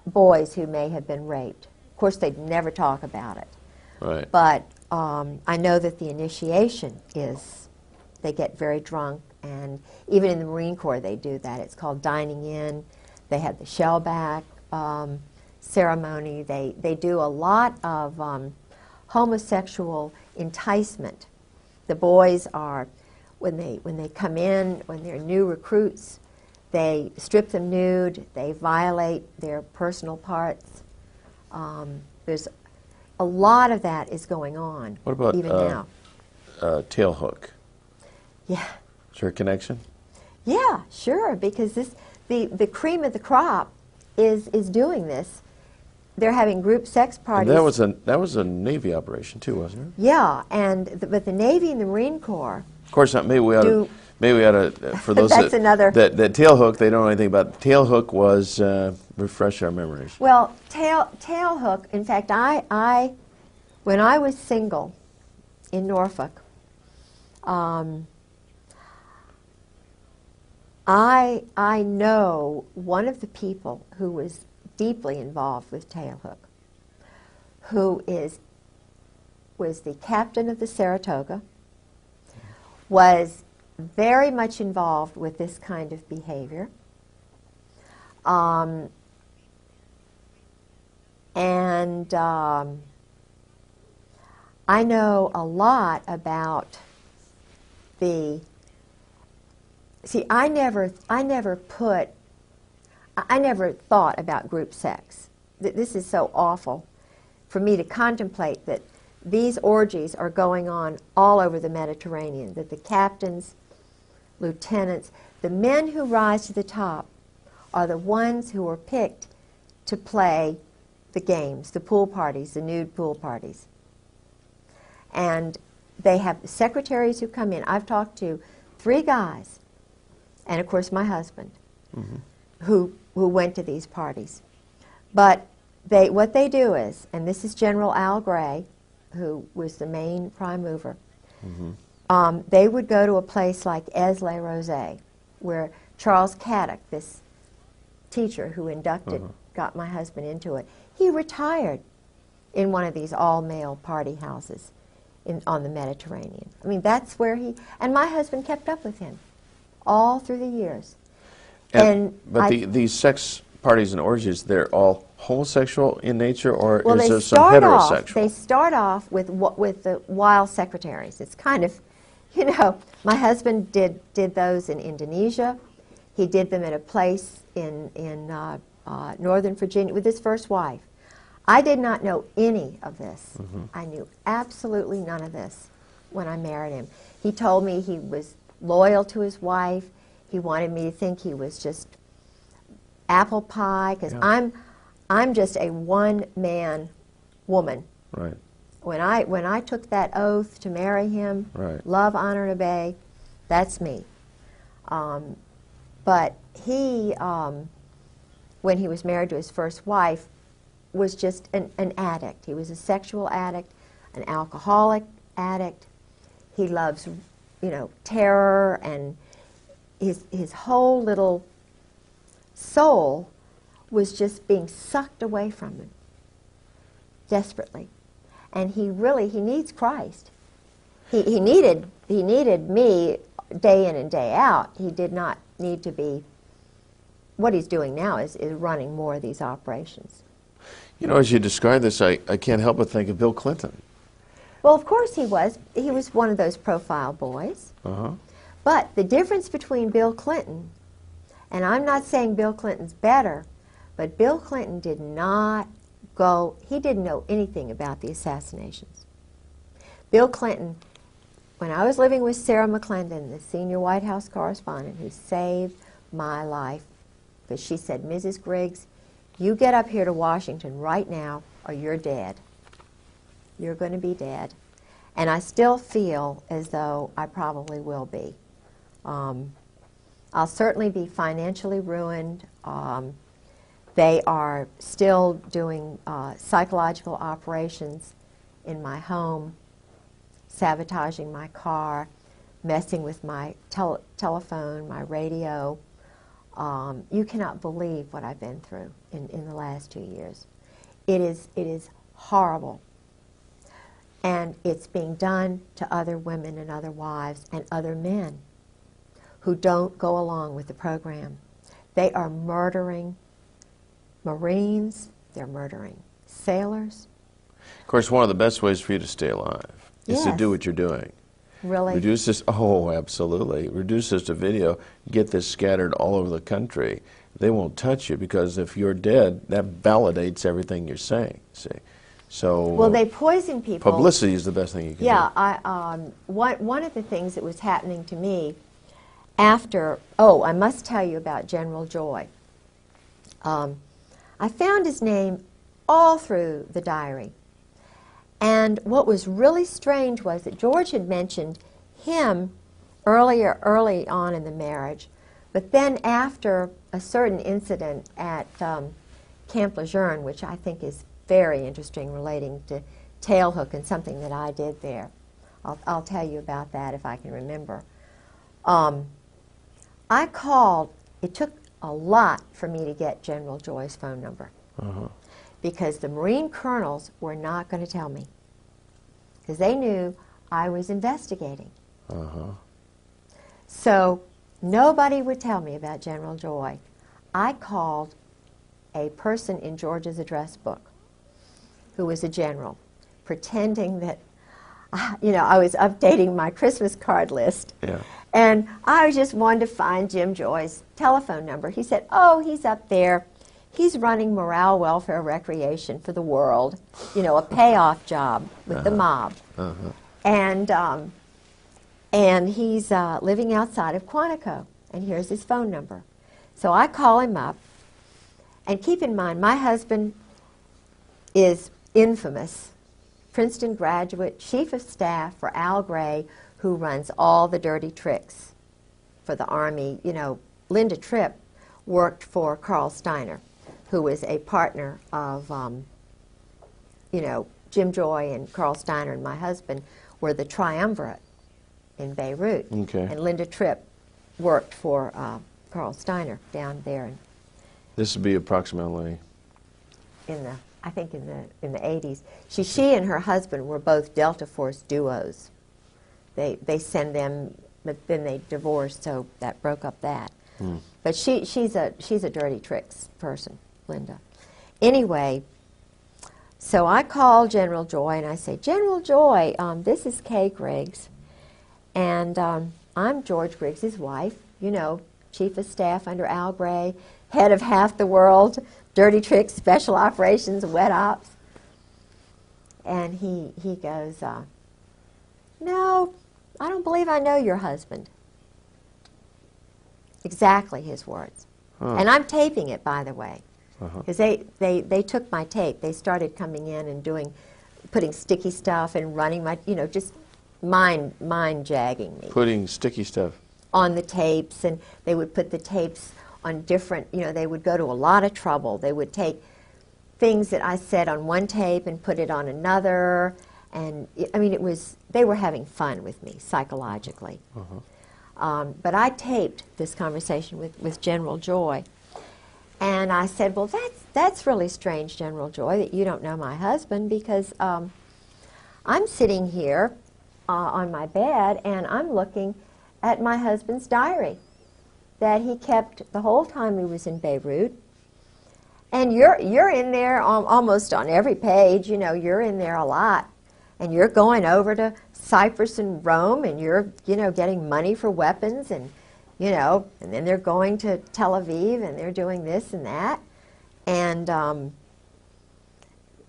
boys who may have been raped. Of course, they'd never talk about it. Right. But I know that the initiation is, they get very drunk, and even in the Marine Corps they do that. It's called dining in. They have the shellback ceremony. They do a lot of homosexual enticement. The boys are, when they come in, when they're new recruits, they strip them nude, they violate their personal parts. There's a lot of that is going on. What about even now? Tailhook? Yeah. Is there a connection? Yeah, sure, because the cream of the crop is doing this. They're having group sex parties. And that was a Navy operation too, wasn't it? Yeah, but the Navy and the Marine Corps. Of course not. Maybe we ought to for those That's another. that Tailhook, they don't know anything about. Tailhook was refresh our memories. Well, Tailhook. In fact, I when I was single in Norfolk, I know one of the people who was deeply involved with Tailhook, who was the captain of the Saratoga, was very much involved with this kind of behavior. And I know a lot about the, see, I never thought about group sex. This is so awful for me to contemplate that these orgies are going on all over the Mediterranean, that the captains, lieutenants, the men who rise to the top are the ones who are picked to play the games, the pool parties, the nude pool parties. And they have secretaries who come in. I've talked to 3 guys, and of course my husband, who went to these parties. But what they do is, and this is General Al Gray, who was the main prime mover, they would go to a place like Aix-les-Rosés, where Charles Caddock, this teacher who inducted, got my husband into it, he retired in one of these all-male party houses on the Mediterranean. I mean, that's where and my husband kept up with him all through the years. But these sex parties and orgies, they're all homosexual in nature, or well, is there some heterosexual? They start off with the wild secretaries. It's kind of, you know, my husband did those in Indonesia. He did them at a place in Northern Virginia with his first wife. I did not know any of this. I knew absolutely none of this when I married him. He told me he was loyal to his wife. He wanted me to think he was just apple pie, because I'm just a one-man woman. Right. When I took that oath to marry him, love, honor, and obey, that's me. But he, when he was married to his first wife, was just an addict. He was a sexual addict, an alcoholic addict. He loves, you know, terror, and his whole little soul was just being sucked away from him desperately. And he needs Christ. He needed me day in and day out. He did not need to be. What he's doing now is running more of these operations. You know, as you describe this, I can't help but think of Bill Clinton. Well, of course he was. He was one of those profile boys. But the difference between Bill Clinton, and I'm not saying Bill Clinton's better, but Bill Clinton did not he didn't know anything about the assassinations. Bill Clinton, when I was living with Sarah McClendon, the senior White House correspondent who saved my life, because she said, Mrs. Griggs, you get up here to Washington right now or you're dead. You're going to be dead. And I still feel as though I probably will be. I'll certainly be financially ruined. They are still doing psychological operations in my home, sabotaging my car, messing with my telephone, my radio. You cannot believe what I've been through in the last 2 years. It is horrible. And it's being done to other women and other wives and other men who don't go along with the program. They are murdering Marines. They're murdering sailors. Of course, one of the best ways for you to stay alive is to do what you're doing. Really? Reduce this, absolutely. Reduce this to video, get this scattered all over the country. They won't touch you, because if you're dead, that validates everything you're saying, see. So, well, they poison people. Publicity is the best thing you can do. Yeah, one of the things that was happening to me after, I must tell you about General Joy. I found his name all through the diary. And what was really strange was that George had mentioned him early on in the marriage, but then after a certain incident at Camp Lejeune, which I think is very interesting, relating to tailhook and something that I did there. I'll tell you about that if I can remember. I called. It took a lot for me to get General Joy's phone number, because the Marine colonels were not going to tell me, because they knew I was investigating. So nobody would tell me about General Joy. I called a person in George's address book who was a general, pretending that, I was updating my Christmas card list. Yeah. And I just wanted to find Jim Joy's telephone number. He said, oh, he's up there. He's running morale, welfare, recreation for the world, a payoff job with the mob. And he's living outside of Quantico, and here's his phone number. So I call him up, and keep in mind, my husband is infamous, Princeton graduate, chief of staff for Al Gray, who runs all the dirty tricks for the Army. Linda Tripp worked for Carl Steiner, who was a partner of, Jim Joy and Carl Steiner and my husband were the triumvirate in Beirut. Okay. And Linda Tripp worked for Carl Steiner down there This would be approximately in the 80s. She and her husband were both Delta Force duos. They send them, but then they divorced, so that broke up that. But she's a dirty tricks person, Linda. Anyway, so I call General Joy and I say, General Joy, this is Kay Griggs, and I'm George Griggs's wife, chief of staff under Al Gray, head of half the world, dirty tricks, special operations, wet ops. And he goes, no, I don't believe I know your husband. Exactly his words. And I'm taping it, by the way, because they took my tape. They started coming in and putting sticky stuff and running my, just mind jagging me. putting sticky stuff. On the tapes, and they would put the tapes on different, they would go to a lot of trouble. They would take things that I said on one tape and put it on another, and they were having fun with me psychologically. But I taped this conversation with General Joy, and I said, well, that's really strange, General Joy, that you don't know my husband, because I'm sitting here on my bed, and I'm looking at my husband's diary that he kept the whole time he was in Beirut. And you're in there almost on every page, you're in there a lot. And you're going over to Cyprus and Rome, and you're, getting money for weapons, and, and then they're going to Tel Aviv, and they're doing this and that. And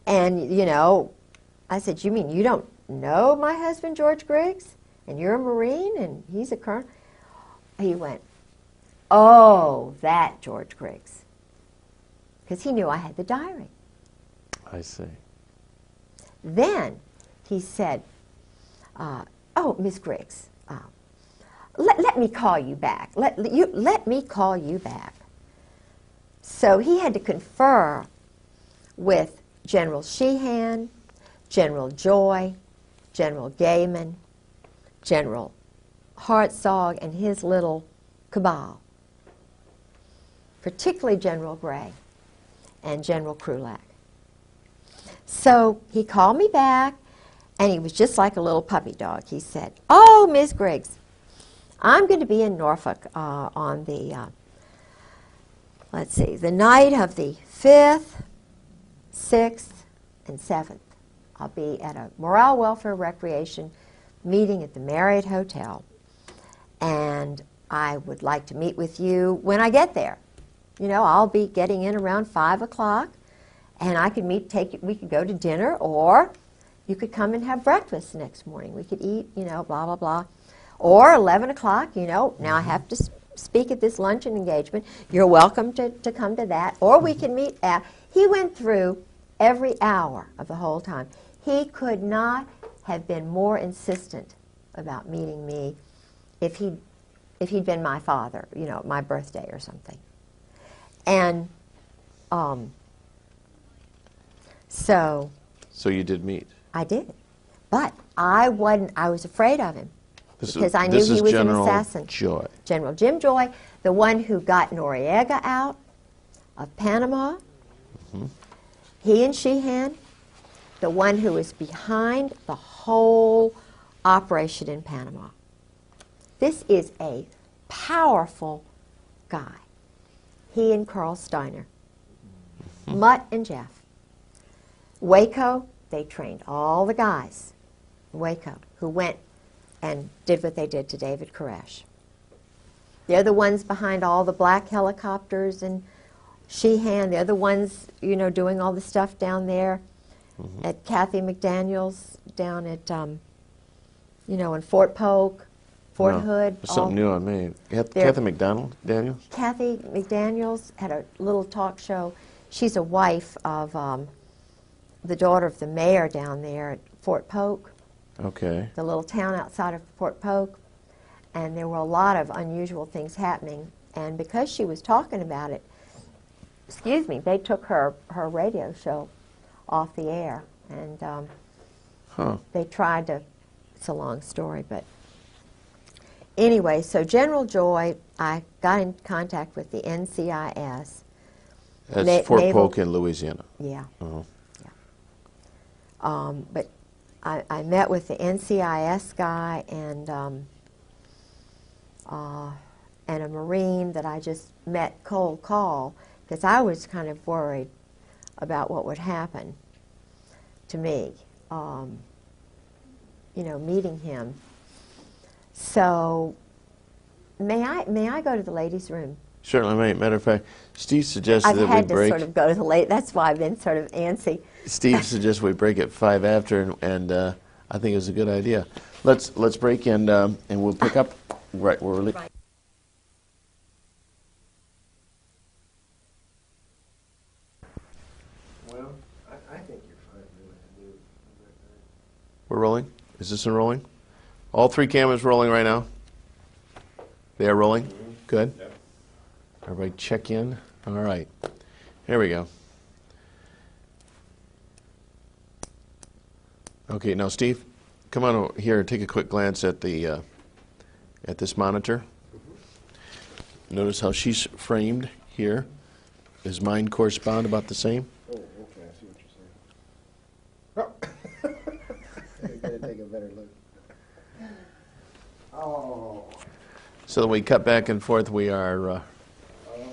I said, you mean you don't know my husband, George Griggs? And you're a Marine, and he's a colonel? He went, oh, that George Griggs. Because he knew I had the diary. I see. Then he said, oh, Miss Griggs, let me call you back. Let me call you back. So he had to confer with General Sheehan, General Joy, General Gaiman, General Hartzog, and his little cabal, particularly General Gray and General Krulak. So he called me back, and he was just like a little puppy dog. He said, oh, Miss Griggs, I'm going to be in Norfolk on the, the night of the 5th, 6th, and 7th. I'll be at a morale, welfare, recreation meeting at the Marriott Hotel, and I would like to meet with you when I get there. I'll be getting in around 5 o'clock, and I could we could go to dinner, or you could come and have breakfast the next morning. We could eat, blah, blah, blah. Or 11 o'clock, now I have to speak at this luncheon engagement. You're welcome to come to that. Or we can meet at, he went through every hour of the whole time. He could not have been more insistent about meeting me if he'd been my father, my birthday or something. And so you did meet. I did, but I was afraid of him because I knew he was an assassin. Joy. General Jim Joy, the one who got Noriega out of Panama. He and Sheehan, the one who was behind the whole operation in Panama. This is a powerful guy. He and Carl Steiner. Mutt and Jeff. Waco, they trained all the guys in Waco who went and did what they did to David Koresh. They're the ones behind all the black helicopters and Sheehan. They're the ones, you know, doing all the stuff down there at Kathy McDaniel's down at, you know, in Fort Polk, Fort Hood. That's something new on me. Kathy McDonald, Daniel? Kathy McDaniel's had a little talk show. She's a wife of the daughter of the mayor down there at Fort Polk. Okay. The little town outside of Fort Polk. And there were a lot of unusual things happening. And because she was talking about it, excuse me, they took her radio show off the air. And they tried to, it's a long story, but anyway, so General Joy, I got in contact with the NCIS. That's Fort Polk in Louisiana. Yeah. Uh-huh. Yeah. But I met with the NCIS guy and a Marine that I just met cold call because I was kind of worried about what would happen to me, you know, meeting him. So may I go to the ladies' room? Certainly. Matter of fact, Steve suggested that we break. I've had to sort of go to the late. That's why I've been sort of antsy. Steve suggests we break at 5 after, and I think it's a good idea. Let's break and we'll pick up right where we're. Right. Well, I think you're fine doing it. We're rolling? Is this one rolling? All three cameras rolling right now? They are rolling? Mm-hmm. Good. Yep. Everybody check in. All right. Here we go. Okay, now Steve, come on over here and take a quick glance at the at this monitor. Mm-hmm. Notice how she's framed here. Does mine correspond about the same? Oh, okay, I see what you're saying. Oh. I gotta take a better look. Oh. So that we cut back and forth, we are. Okay, I see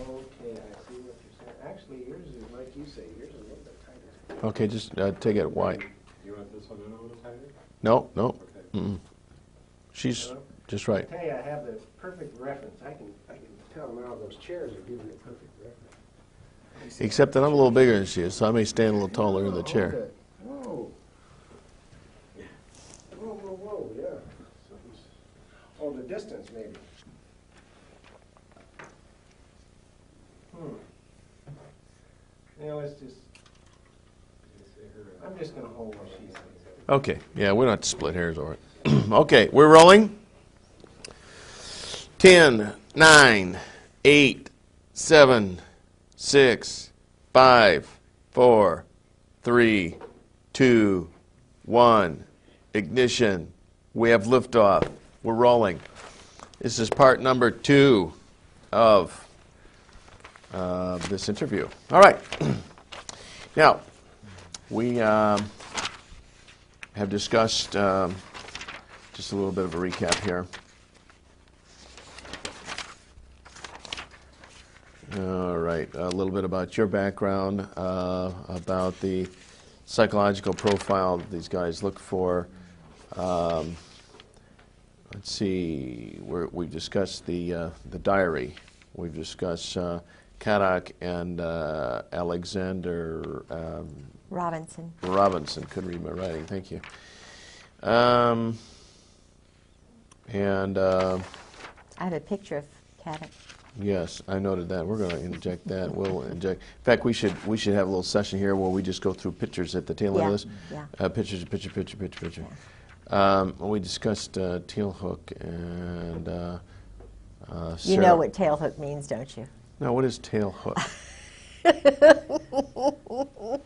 what you're saying. Actually, yours is like you say. Yours is a little bit tighter. Okay, just take it wide. You want this one in a little tighter? No, no. Okay. Mm-mm. She's just right. I tell you, I have the perfect reference. I can tell now those chairs are giving me a perfect reference. Except that I'm a little bigger than she is, so I may stand a little taller in the chair. Okay. Whoa. Whoa, yeah. Oh, the distance, maybe. Yeah, let's just, I'm just going to hold what she says. Okay, yeah, we don't have to split hairs over it. Okay, we're rolling. 10, 9, 8, 7, 6, 5, 4, 3, 2, 1. Ignition. We have liftoff. We're rolling. This is part number 2 of this interview. All right. Now, we have discussed just a little bit of a recap here. All right, a little bit about your background, about the psychological profile that these guys look for. Let's see, we've discussed the diary. We've discussed Kaddock and Alexander Robinson. Couldn't read my writing. Thank you. And I have a picture of Kaddock. yes, I noted that. We're going to inject that. We'll inject. In fact, we should have a little session here where we just go through pictures at the tail end of this. Yeah. Picture. We discussed tail hook and. You know what tail hook means, don't you? Now, what is tail hook?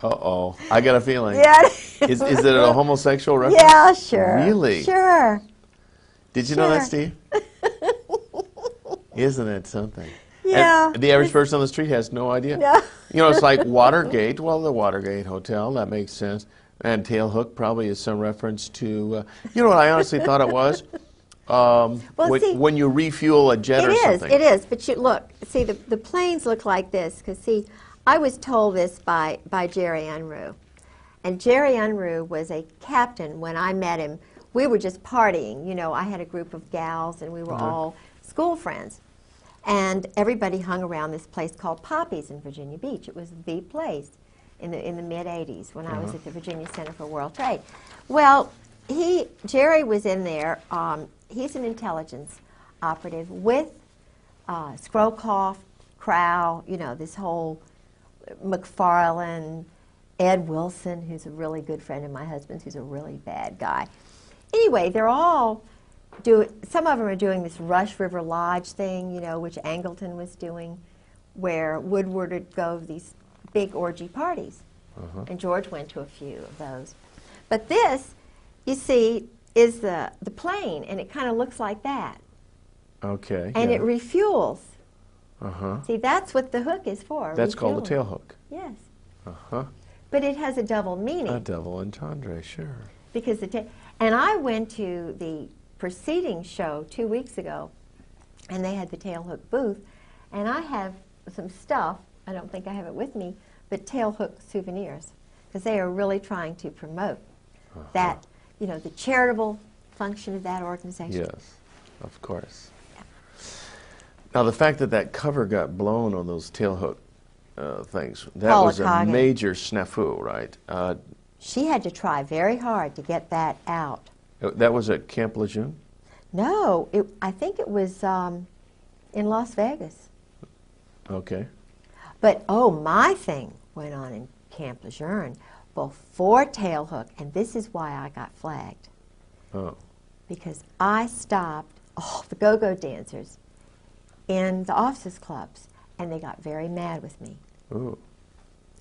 Uh-oh. I got a feeling. Yeah. Is it a homosexual reference? Yeah, sure. Really? Sure. Did you know that, Steve? Isn't it something? Yeah. And the average person on the street has no idea. No. You know, it's like Watergate. Well, the Watergate Hotel, that makes sense. And tail hook probably is some reference to, you know what I honestly thought it was? When you refuel a jet or something. It is. But you look, see, the planes look like this. Because, see, I was told this by Jerry Unruh. And Jerry Unruh was a captain when I met him. We were just partying. You know, I had a group of gals, and we were all school friends. And everybody hung around this place called Poppy's in Virginia Beach. It was the place in the mid-'80s when I was at the Virginia Center for World Trade. Well, Jerry was in there. He's an intelligence operative with Scrowcroft, Crow, you know, this whole McFarlane, Ed Wilson, who's a really good friend of my husband's, who's a really bad guy. Anyway, they're all some of them are doing this Rush River Lodge thing, you know, which Angleton was doing, where Woodward would go to these big orgy parties. And George went to a few of those. But this, you see, is the plane, and it kind of looks like that. Okay. And it refuels. Uh-huh. See, that's what the hook is for. That's called the refueling. tail hook. Yes. Uh-huh. But it has a double meaning. A double entendre, sure. Because and I went to the preceding show 2 weeks ago, and they had the tail hook booth, and I have some stuff, I don't think I have it with me, but tail hook souvenirs, because they are really trying to promote that, you know, the charitable function of that organization. Yes, of course. Now, the fact that that cover got blown on those tail hook things, that Paula was a Coggin. major snafu, right? She had to try very hard to get that out. That was at Camp Lejeune? No, I think it was in Las Vegas. Okay. But, oh, my thing went on in Camp Lejeune before tail hook, and this is why I got flagged. Oh. Because I stopped all the go-go dancers in the officers' clubs, and they got very mad with me. Ooh.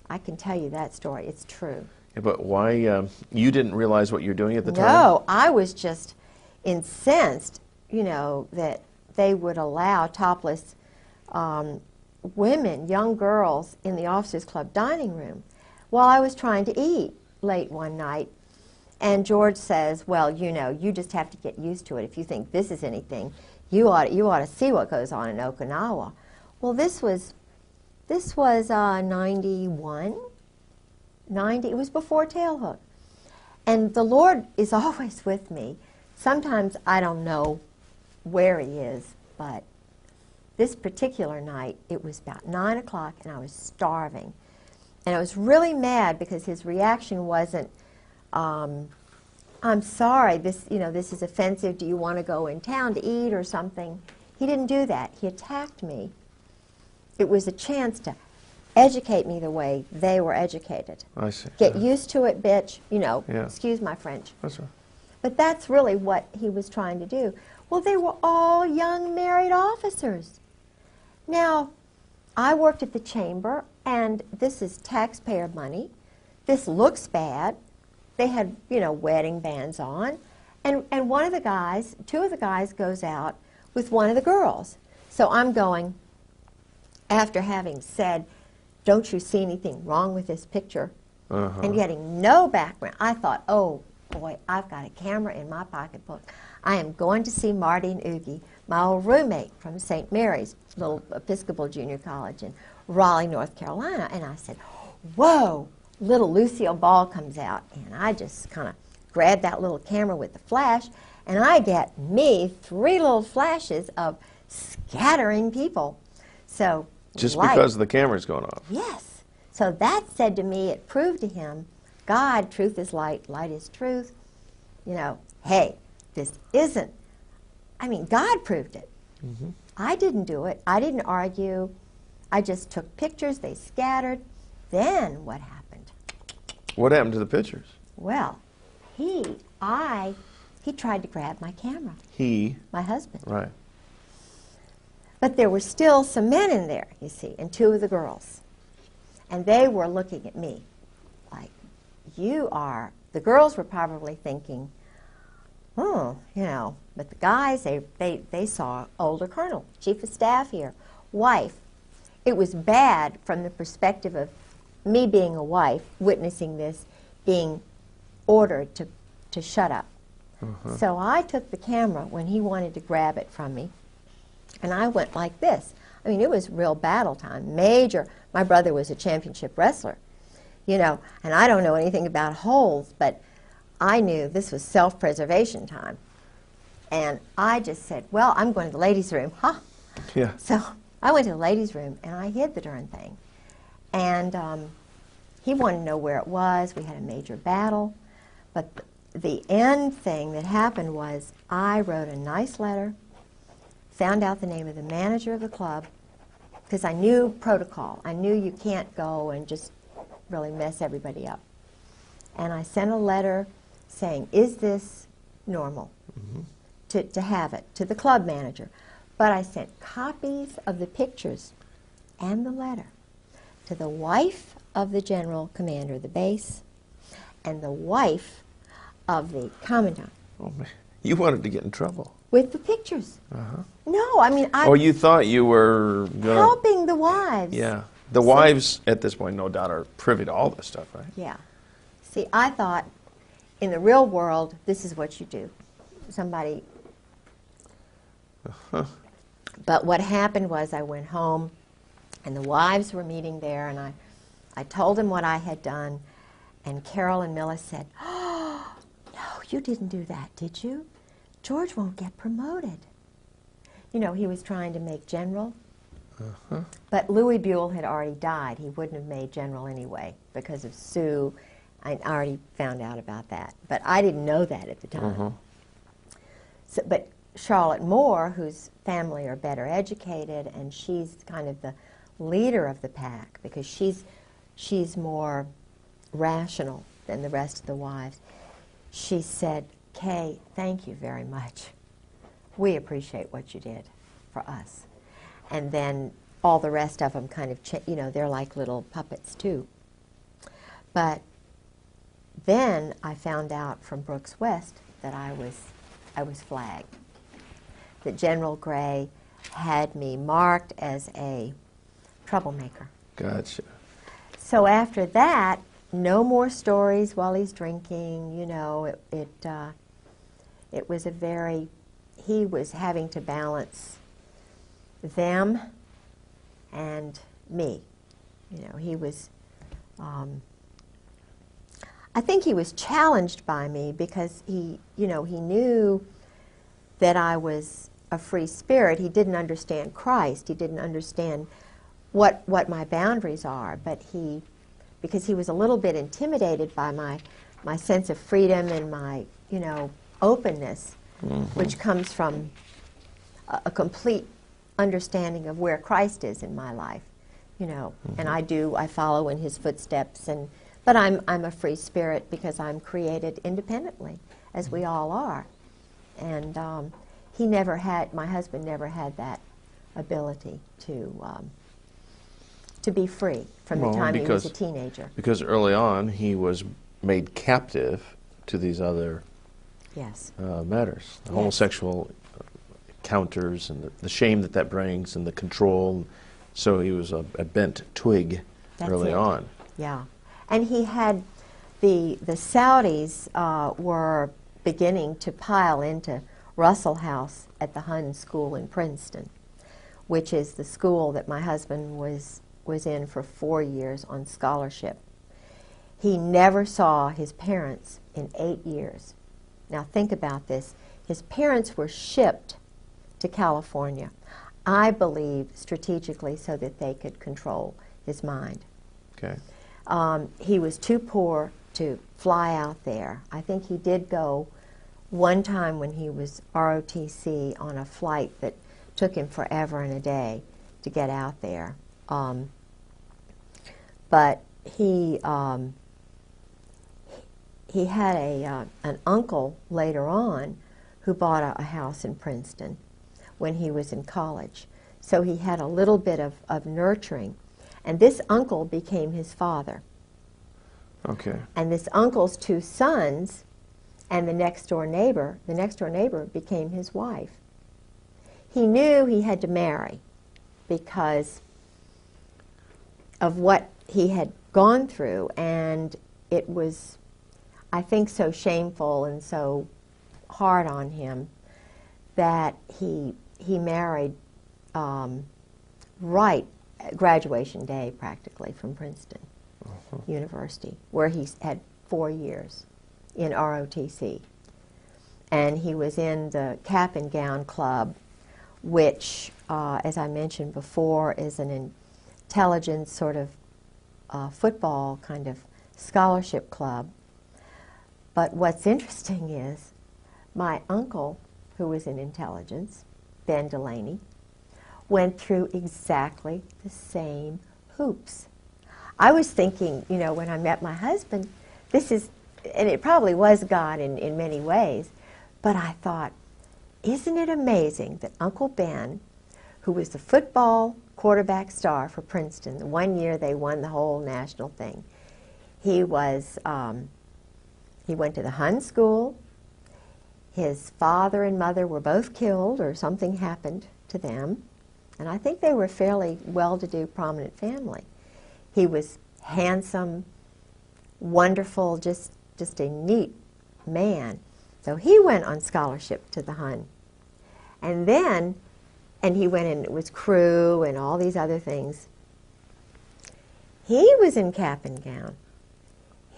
I can tell you that story. It's true. Yeah, but why, you didn't realize what you're doing at the time? No, I was just incensed, you know, that they would allow topless women, young girls, in the officers' club dining room while I was trying to eat late one night. And George says, well, you know, you just have to get used to it. If you think this is anything, you ought to see what goes on in Okinawa. Well, this was 91, 90. It was before tail hook. And the Lord is always with me. Sometimes I don't know where he is, but this particular night, it was about 9 o'clock, and I was starving. And I was really mad because his reaction wasn't, I'm sorry, this is offensive. Do you want to go in town to eat or something? He didn't do that. He attacked me. It was a chance to educate me the way they were educated. I see. Get used to it, bitch. You know, Yeah. Excuse my French. That's right. But that's really what he was trying to do. Well, they were all young married officers. Now, I worked at the chamber, and this is taxpayer money. This looks bad. They had, you know, wedding bands on. And one of the guys, two of the guys goes out with one of the girls. So I'm going, after having said, don't you see anything wrong with this picture? And getting no background. I thought, oh, boy, I've got a camera in my pocketbook. I am going to see Marty and Oogie, my old roommate from St. Mary's little Episcopal Junior College in Raleigh, North Carolina. And I said, whoa, little Lucille Ball comes out. And I just kind of grabbed that little camera with the flash, and I get me 3 little flashes of scattering people. So Just light. because the camera's going off? Yes. So that said to me, it proved to him, God, truth is light, light is truth. You know, hey, this isn't. I mean, God proved it. I didn't do it. I didn't argue. I just took pictures. They scattered. Then what happened? What happened to the pictures? Well, he tried to grab my camera. He? My husband. Right. But there were still some men in there, you see, and 2 of the girls. And they were looking at me like, you are, the girls were probably thinking, oh, you know, but the guys, they saw older colonel, chief of staff here, wife. It was bad from the perspective of me being a wife, witnessing this, being ordered to shut up. So I took the camera when he wanted to grab it from me, and I went like this. I mean, it was real battle time, major. My brother was a championship wrestler. you know, and I don't know anything about holes, but I knew this was self-preservation time. And I just said, well, I'm going to the ladies' room, huh? Yeah. So I went to the ladies' room, and I hid the darn thing. And he wanted to know where it was. We had a major battle. But the end thing that happened was I wrote a nice letter, found out the name of the manager of the club, because I knew protocol. I knew you can't go and just really mess everybody up. And I sent a letter saying, is this normal to have it, to the club manager? But I sent copies of the pictures and the letter to the wife of the general commander of the base and the wife of the commandant. Oh, man. You wanted to get in trouble. With the pictures. Uh-huh. No, I mean, Oh, you thought you were gonna... helping the wives. Yeah. The wives, at this point, no doubt, are privy to all this stuff, right? Yeah. See, I thought in the real world, this is what you do. Somebody... But what happened was I went home, and the wives were meeting there, and I told them what I had done, and Carol and Milla said, oh, no, you didn't do that, did you? George won't get promoted. You know, he was trying to make general. But Louis Buell had already died. He wouldn't have made general anyway because of Sue. I already found out about that. But I didn't know that at the time. So, but Charlotte Moore, whose family are better educated, and she's kind of the leader of the pack because she's more rational than the rest of the wives. She said, Kay, thank you very much. We appreciate what you did for us. And then all the rest of them kind of, you know, they're like little puppets too. But then I found out from Brooks West that I was flagged. That General Gray had me marked as a troublemaker. Gotcha. So after that, no more stories while he's drinking. You know, it was a very, he was having to balance them and me. You know, he was, I think he was challenged by me because he, you know, he knew that I was a free spirit. He didn't understand Christ. He didn't understand what my boundaries are, but he, because he was a little bit intimidated by my sense of freedom and my, you know, openness, which comes from a complete understanding of where Christ is in my life, you know, and I follow in his footsteps, but I'm a free spirit because I'm created independently, as we all are, and he never had, my husband never had that ability to be free from the time he was a teenager. Because early on he was made captive to these other matters, the homosexual encounters and the shame that brings and the control. So he was a bent twig early on. Yeah, and he had the Saudis were beginning to pile into Russell House at the Hun School in Princeton, which is the school that my husband was in for 4 years on scholarship. He never saw his parents in 8 years. Now think about this. His parents were shipped to California, I believe strategically so that they could control his mind. Okay. He was too poor to fly out there. I think he did go one time when he was ROTC on a flight that took him forever and a day to get out there. But he had an uncle later on who bought a house in Princeton when he was in college. So he had a little bit of nurturing. And this uncle became his father. Okay. And this uncle's 2 sons and the next door neighbor became his wife. He knew he had to marry because of what he had gone through, and it was, I think, so shameful and so hard on him that he married right at graduation day, practically, from Princeton. University, where he had 4 years in ROTC. And he was in the Cap and Gown Club, which, as I mentioned before, is an intelligence sort of football kind of scholarship club. But what's interesting is my uncle, who was in intelligence, Ben Delaney, went through exactly the same hoops. I was thinking, you know, when I met my husband, this is, and it probably was God in many ways, but I thought, isn't it amazing that Uncle Ben, who was the football quarterback star for Princeton, the one year they won the whole national thing, he was, he went to the Hun school. His father and mother were both killed or something happened to them. And I think they were a fairly well-to-do, prominent family. He was handsome, wonderful, just a neat man. So he went on scholarship to the Hun. And then, and he went in, it was crew and all these other things. He was in Cap and Gown.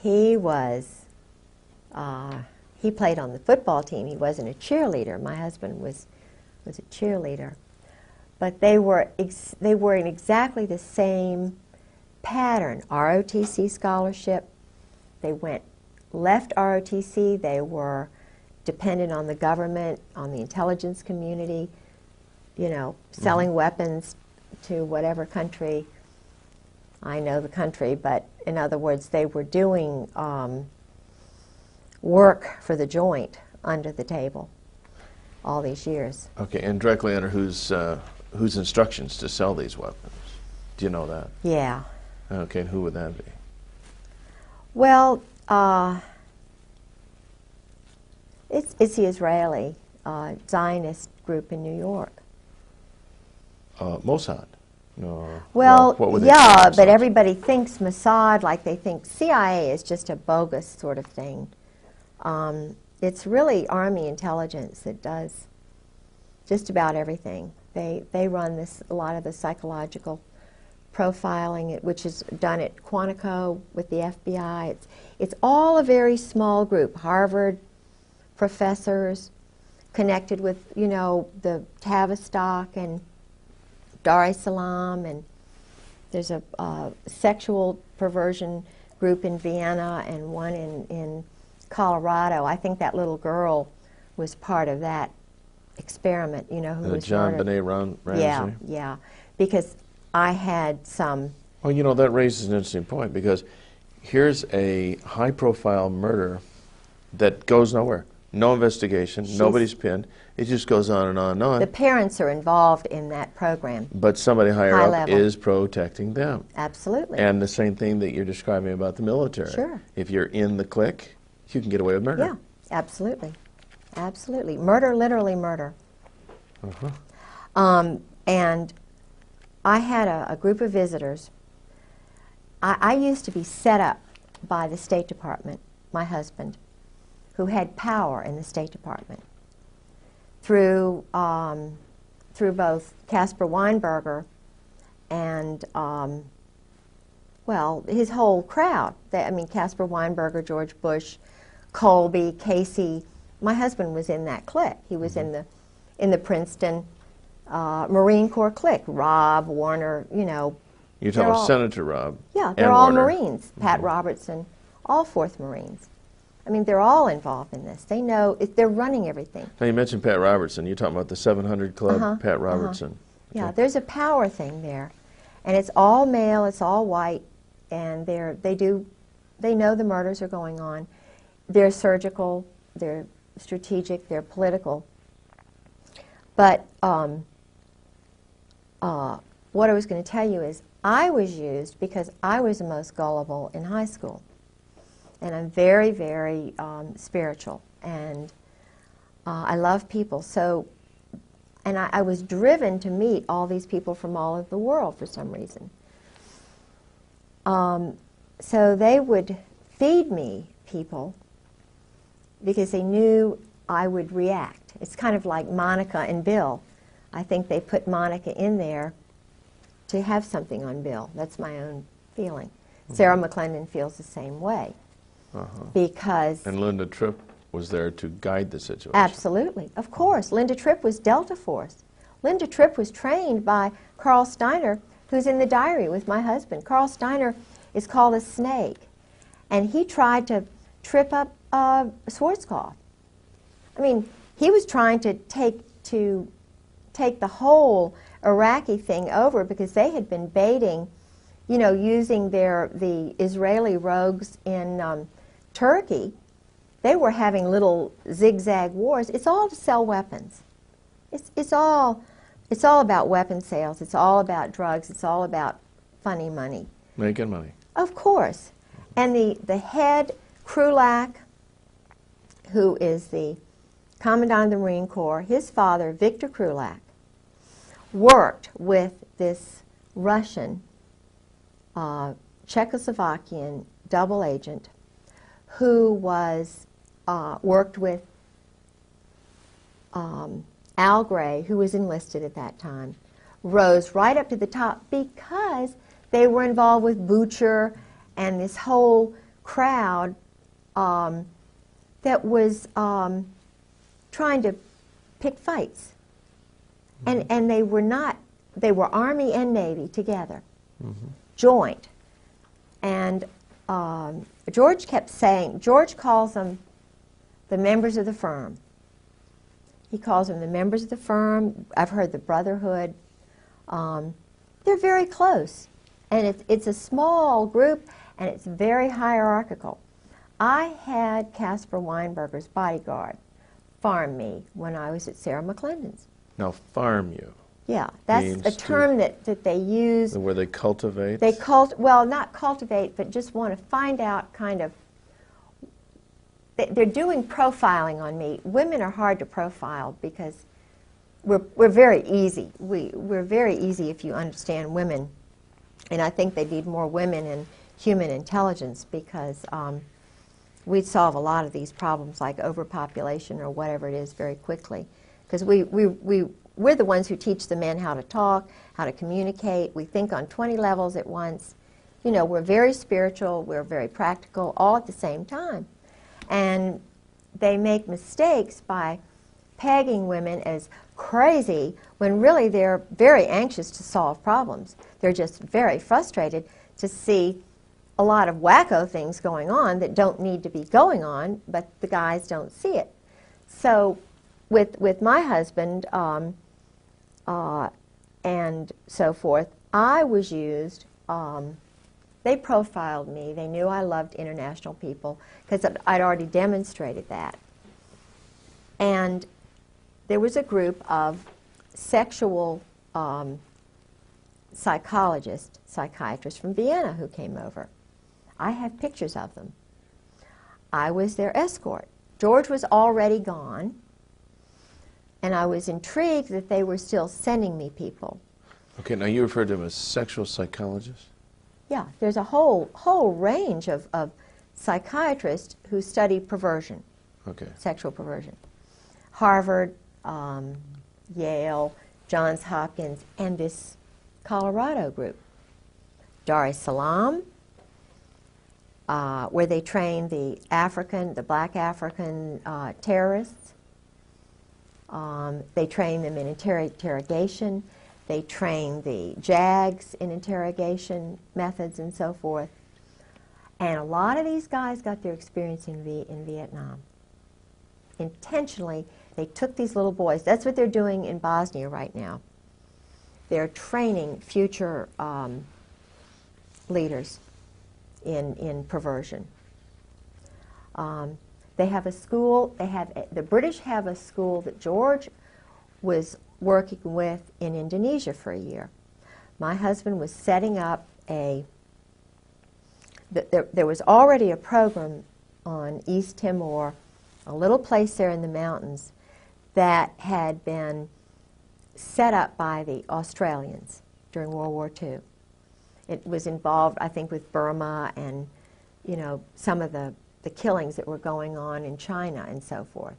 He was, he played on the football team. He wasn't a cheerleader. My husband was a cheerleader. But they were in exactly the same pattern. ROTC scholarship. They left ROTC. They were dependent on the government, on the intelligence community, you know, selling weapons to whatever country. I know the country, but in other words, they were doing work for the joint under the table all these years. Okay, and directly under whose instructions to sell these weapons? Do you know that? Yeah. Okay, and who would that be? Well, it's the Israeli Zionist group in New York. Mossad? No. Well, what would they yeah, call but themselves? everybody thinks Mossad, like they think CIA is just a bogus sort of thing. It's really Army intelligence that does just about everything. They run a lot of the psychological profiling, which is done at Quantico with the FBI. It's all a very small group. Harvard professors connected with, you know, the Tavistock and Dar es Salaam, and there's a sexual perversion group in Vienna and one in Colorado. I think that little girl was part of that experiment, you know, who was John murdered. Benet Ramsey? Yeah, yeah, because I had some... Well, you know, that raises an interesting point, because here's a high-profile murder that goes nowhere. No investigation, nobody's pinned. It just goes on and on and on. The parents are involved in that program. But somebody higher High up level. is protecting them. Absolutely. And the same thing that you're describing about the military. Sure. If you're in the clique, you can get away with murder. Yeah, absolutely. Absolutely. Murder, literally murder. And I had a group of visitors. I used to be set up by the State Department, my husband, who had power in the State Department through both Caspar Weinberger and, well, his whole crowd. I mean, Caspar Weinberger, George Bush, Colby, Casey. My husband was in that clique. He was in the Princeton Marine Corps clique. Rob, Warner, you know. You're talking about Senator Rob. Yeah, and they're all Warner. Marines. Pat Robertson, all 4th Marines. I mean, they're all involved in this. They know, they're running everything. Now, you mentioned Pat Robertson. You're talking about the 700 Club, Pat Robertson. Yeah, Okay. there's a power thing there. And it's all male, it's all white, and they know the murders are going on. They're surgical, they're strategic, they're political. But what I was going to tell you is I was used because I was the most gullible in high school. And I'm very, very spiritual, and I love people. So, and I was driven to meet all these people from all over the world for some reason. So they would feed me people because they knew I would react. It's kind of like Monica and Bill. I think they put Monica in there to have something on Bill. That's my own feeling. Sarah McClendon feels the same way. Because... And Linda Tripp was there to guide the situation. Absolutely. Of course. Linda Tripp was Delta Force. Linda Tripp was trained by Carl Steiner, who's in the diary with my husband. Carl Steiner is called a snake, and he tried to trip up Schwarzkopf. I mean, he was trying to take the whole Iraqi thing over because they had been baiting, you know, using the Israeli rogues in Turkey. They were having little zigzag wars. It's all to sell weapons. It's all about weapon sales. It's all about drugs. It's all about funny money. Making money. Of course. And the head, Krulak, who is the Commandant of the Marine Corps, his father, Victor Krulak, worked with this Russian, Czechoslovakian double agent who was worked with Al Gray, who was enlisted at that time, rose right up to the top because they were involved with Butcher and this whole crowd that was trying to pick fights. And they were not, they were Army and Navy together, joint. And George kept saying, George calls them the members of the firm. He calls them the members of the firm. I've heard the brotherhood. They're very close. And it's a small group, and it's very hierarchical. I had Caspar Weinberger's bodyguard farm me when I was at Sarah McClendon's. Now, farm you. Yeah, that's a term that they use. Where they cultivate? They well, not cultivate, but just want to find out kind of, they're doing profiling on me. Women are hard to profile because we're very easy. We're very easy if you understand women. And I think they need more women in human intelligence because we'd solve a lot of these problems like overpopulation or whatever it is very quickly. Because we're the ones who teach the men how to talk, how to communicate. We think on 20 levels at once. You know, we're very spiritual, we're very practical, all at the same time. And they make mistakes by pegging women as crazy when really they're very anxious to solve problems. They're just very frustrated to see a lot of wacko things going on that don't need to be going on, but the guys don't see it. So with my husband and so forth, I was used, they profiled me. They knew I loved international people because I'd already demonstrated that. And there was a group of sexual psychologists, psychiatrists from Vienna who came over. I have pictures of them. I was their escort. George was already gone, and I was intrigued that they were still sending me people. Okay, now you referred to them as sexual psychologists? Yeah, there's a whole range of psychiatrists who study perversion, sexual perversion. Harvard, Yale, Johns Hopkins, and this Colorado group. Dar es Salaam, where they train the black African terrorists. They train them in interrogation. They train the JAGs in interrogation methods and so forth. And a lot of these guys got their experience in Vietnam. Intentionally, they took these little boys. That's what they're doing in Bosnia right now. They're training future leaders in perversion. They have a school. The British have a school that George was working with in Indonesia for a year. My husband was setting up there was already a program on East Timor, a little place there in the mountains, that had been set up by the Australians during World War II. It was involved, I think, with Burma and, you know, some of the killings that were going on in China and so forth.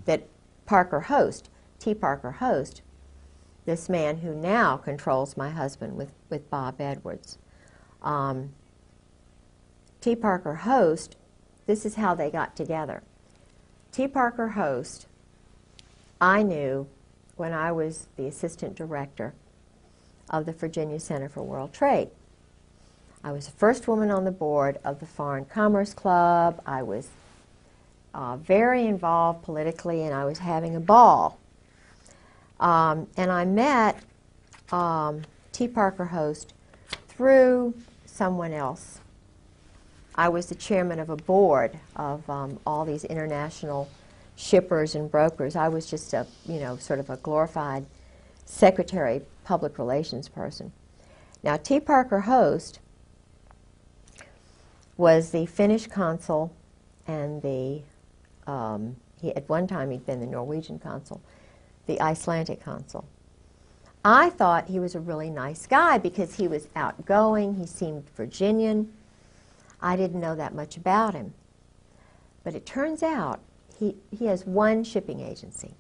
That Parker Host, T. Parker Host, this man who now controls my husband with Bob Edwards, T. Parker Host, this is how they got together. T. Parker Host, I knew when I was the assistant director of the Virginia Center for World Trade. I was the first woman on the board of the Foreign Commerce Club. I was very involved politically, and I was having a ball. And I met T. Parker Host through someone else. I was the chairman of a board of all these international shippers and brokers. I was just a, sort of a glorified secretary, public relations person. Now, T. Parker Host was the Finnish consul, and at one time he'd been the Norwegian consul, the Icelandic consul. I thought he was a really nice guy because he was outgoing, he seemed Virginian. I didn't know that much about him. But it turns out he has one shipping agency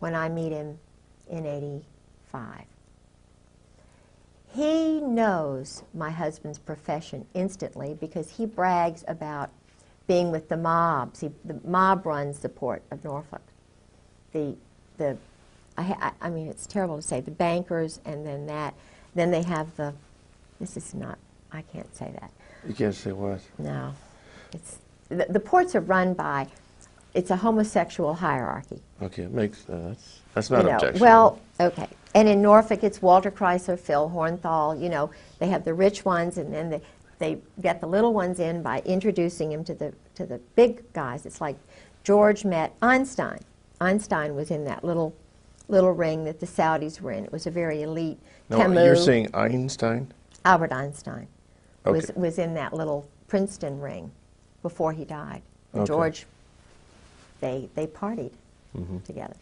when I meet him in '85. He knows my husband's profession instantly because he brags about being with the mobs. The mob runs the port of Norfolk. I mean, it's terrible to say, the bankers, and then they have I can't say that. You can't say what? No. The ports are run by, it's a homosexual hierarchy. Okay, it makes, that's not objectionable. Well, okay. And in Norfolk, it's Walter Chrysler, Phil Hornthal, they have the rich ones, and then they get the little ones in by introducing them to the big guys. It's like George met Einstein. Einstein was in that little ring that the Saudis were in. It was a very elite. No, Camus, you're saying Einstein? Albert Einstein Okay. was in that little Princeton ring before he died. And Okay. George, they partied together.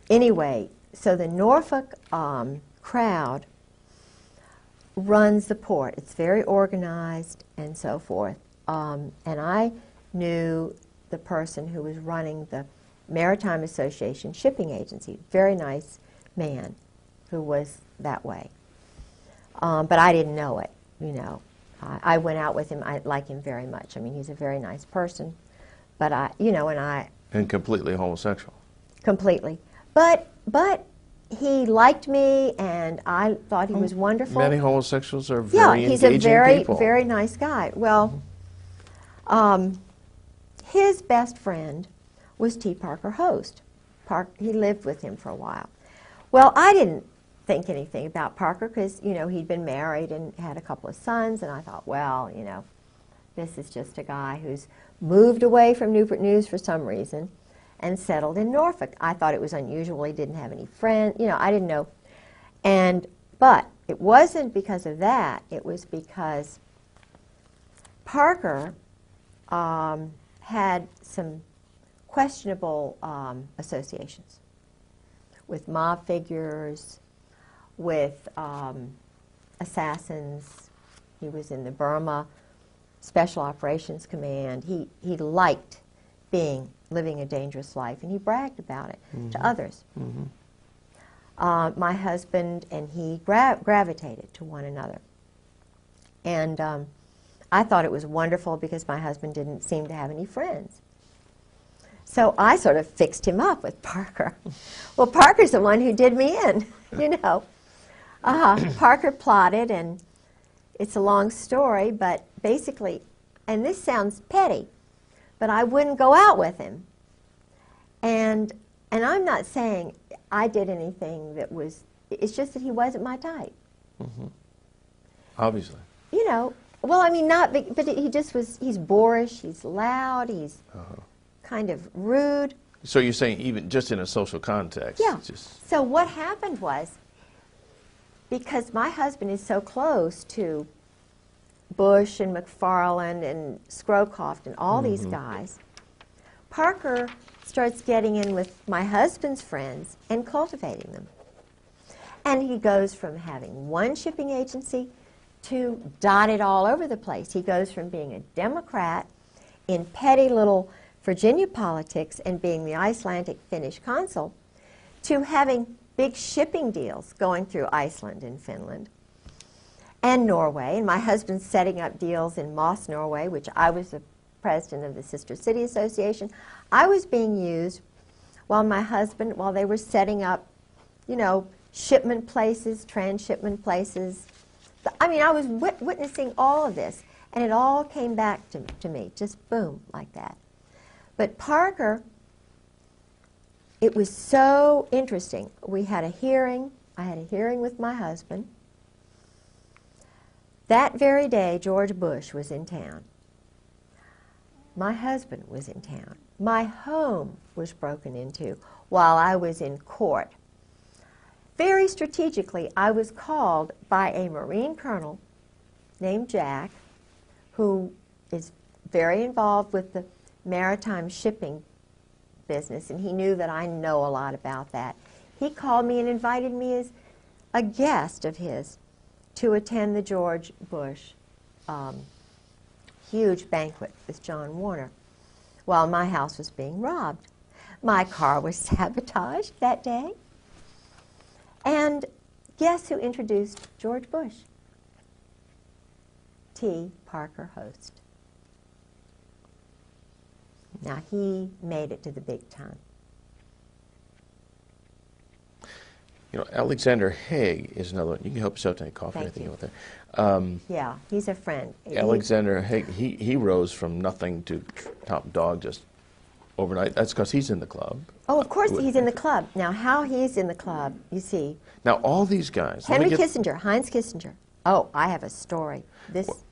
Anyway, so the Norfolk crowd runs the port. It's very organized and so forth. And I knew the person who was running the Maritime Association shipping agency, very nice man who was that way. But I didn't know it, I went out with him. I like him very much. I mean, he's a very nice person. But And completely homosexual. Completely. But he liked me, and I thought he was wonderful. Many homosexuals are very he's engaging a very, people. very nice guy. Well, his best friend was T. Parker Host. He lived with him for a while. Well, I didn't think anything about Parker because, he'd been married and had a couple of sons, and I thought, well, this is just a guy who's moved away from Newport News for some reason and settled in Norfolk. I thought it was unusual. He didn't have any friends. I didn't know. But it wasn't because of that. It was because Parker had some questionable associations with mob figures, with assassins. He was in the Burma Special Operations Command. He liked living a dangerous life, and he bragged about it to others. My husband and he gravitated to one another. And I thought it was wonderful because my husband didn't seem to have any friends. So I sort of fixed him up with Parker. Well, Parker's the one who did me in, Parker plotted, and it's a long story, but basically, and this sounds petty, but I wouldn't go out with him. And I'm not saying I did anything that was, it's just that he wasn't my type. Obviously. Well, I mean, but he just was, he's boorish, he's loud, he's kind of rude. So you're saying even just in a social context? Yeah. So what happened was, because my husband is so close to Bush and McFarland and Scrowcroft and all these guys, Parker starts getting in with my husband's friends and cultivating them. And he goes from having one shipping agency to dotted all over the place. He goes from being a Democrat in petty little Virginia politics and being the Icelandic Finnish consul to having big shipping deals going through Iceland and Finland. and Norway. And my husband's setting up deals in Moss, Norway, which I was the president of the Sister City Association. I was being used while while they were setting up, you know, shipment places, transshipment places. I mean, I was witnessing all of this, and it all came back to me, just boom, like that. But Parker, it was so interesting. We had a hearing. I had a hearing with my husband. That very day, George Bush was in town. My husband was in town. My home was broken into while I was in court. Very strategically, I was called by a Marine colonel named Jack, who is very involved with the maritime shipping business, and he knew that I know a lot about that. He called me and invited me as a guest of his to attend the George Bush huge banquet with John Warner while my house was being robbed. My car was sabotaged that day. And guess who introduced George Bush? T. Parker Host. Now, he made it to the big time. You know, Alexander Haig is another one. You can help yourself to any coffee or Thank anything you. out there. Yeah, he's a friend. Alexander Haig, he rose from nothing to top dog just overnight. That's because he's in the club. Oh, of course he's in the club. Now, how he's in the club, you see. Now, all these guys. Henry Kissinger, Heinz Kissinger. Oh, I have a story.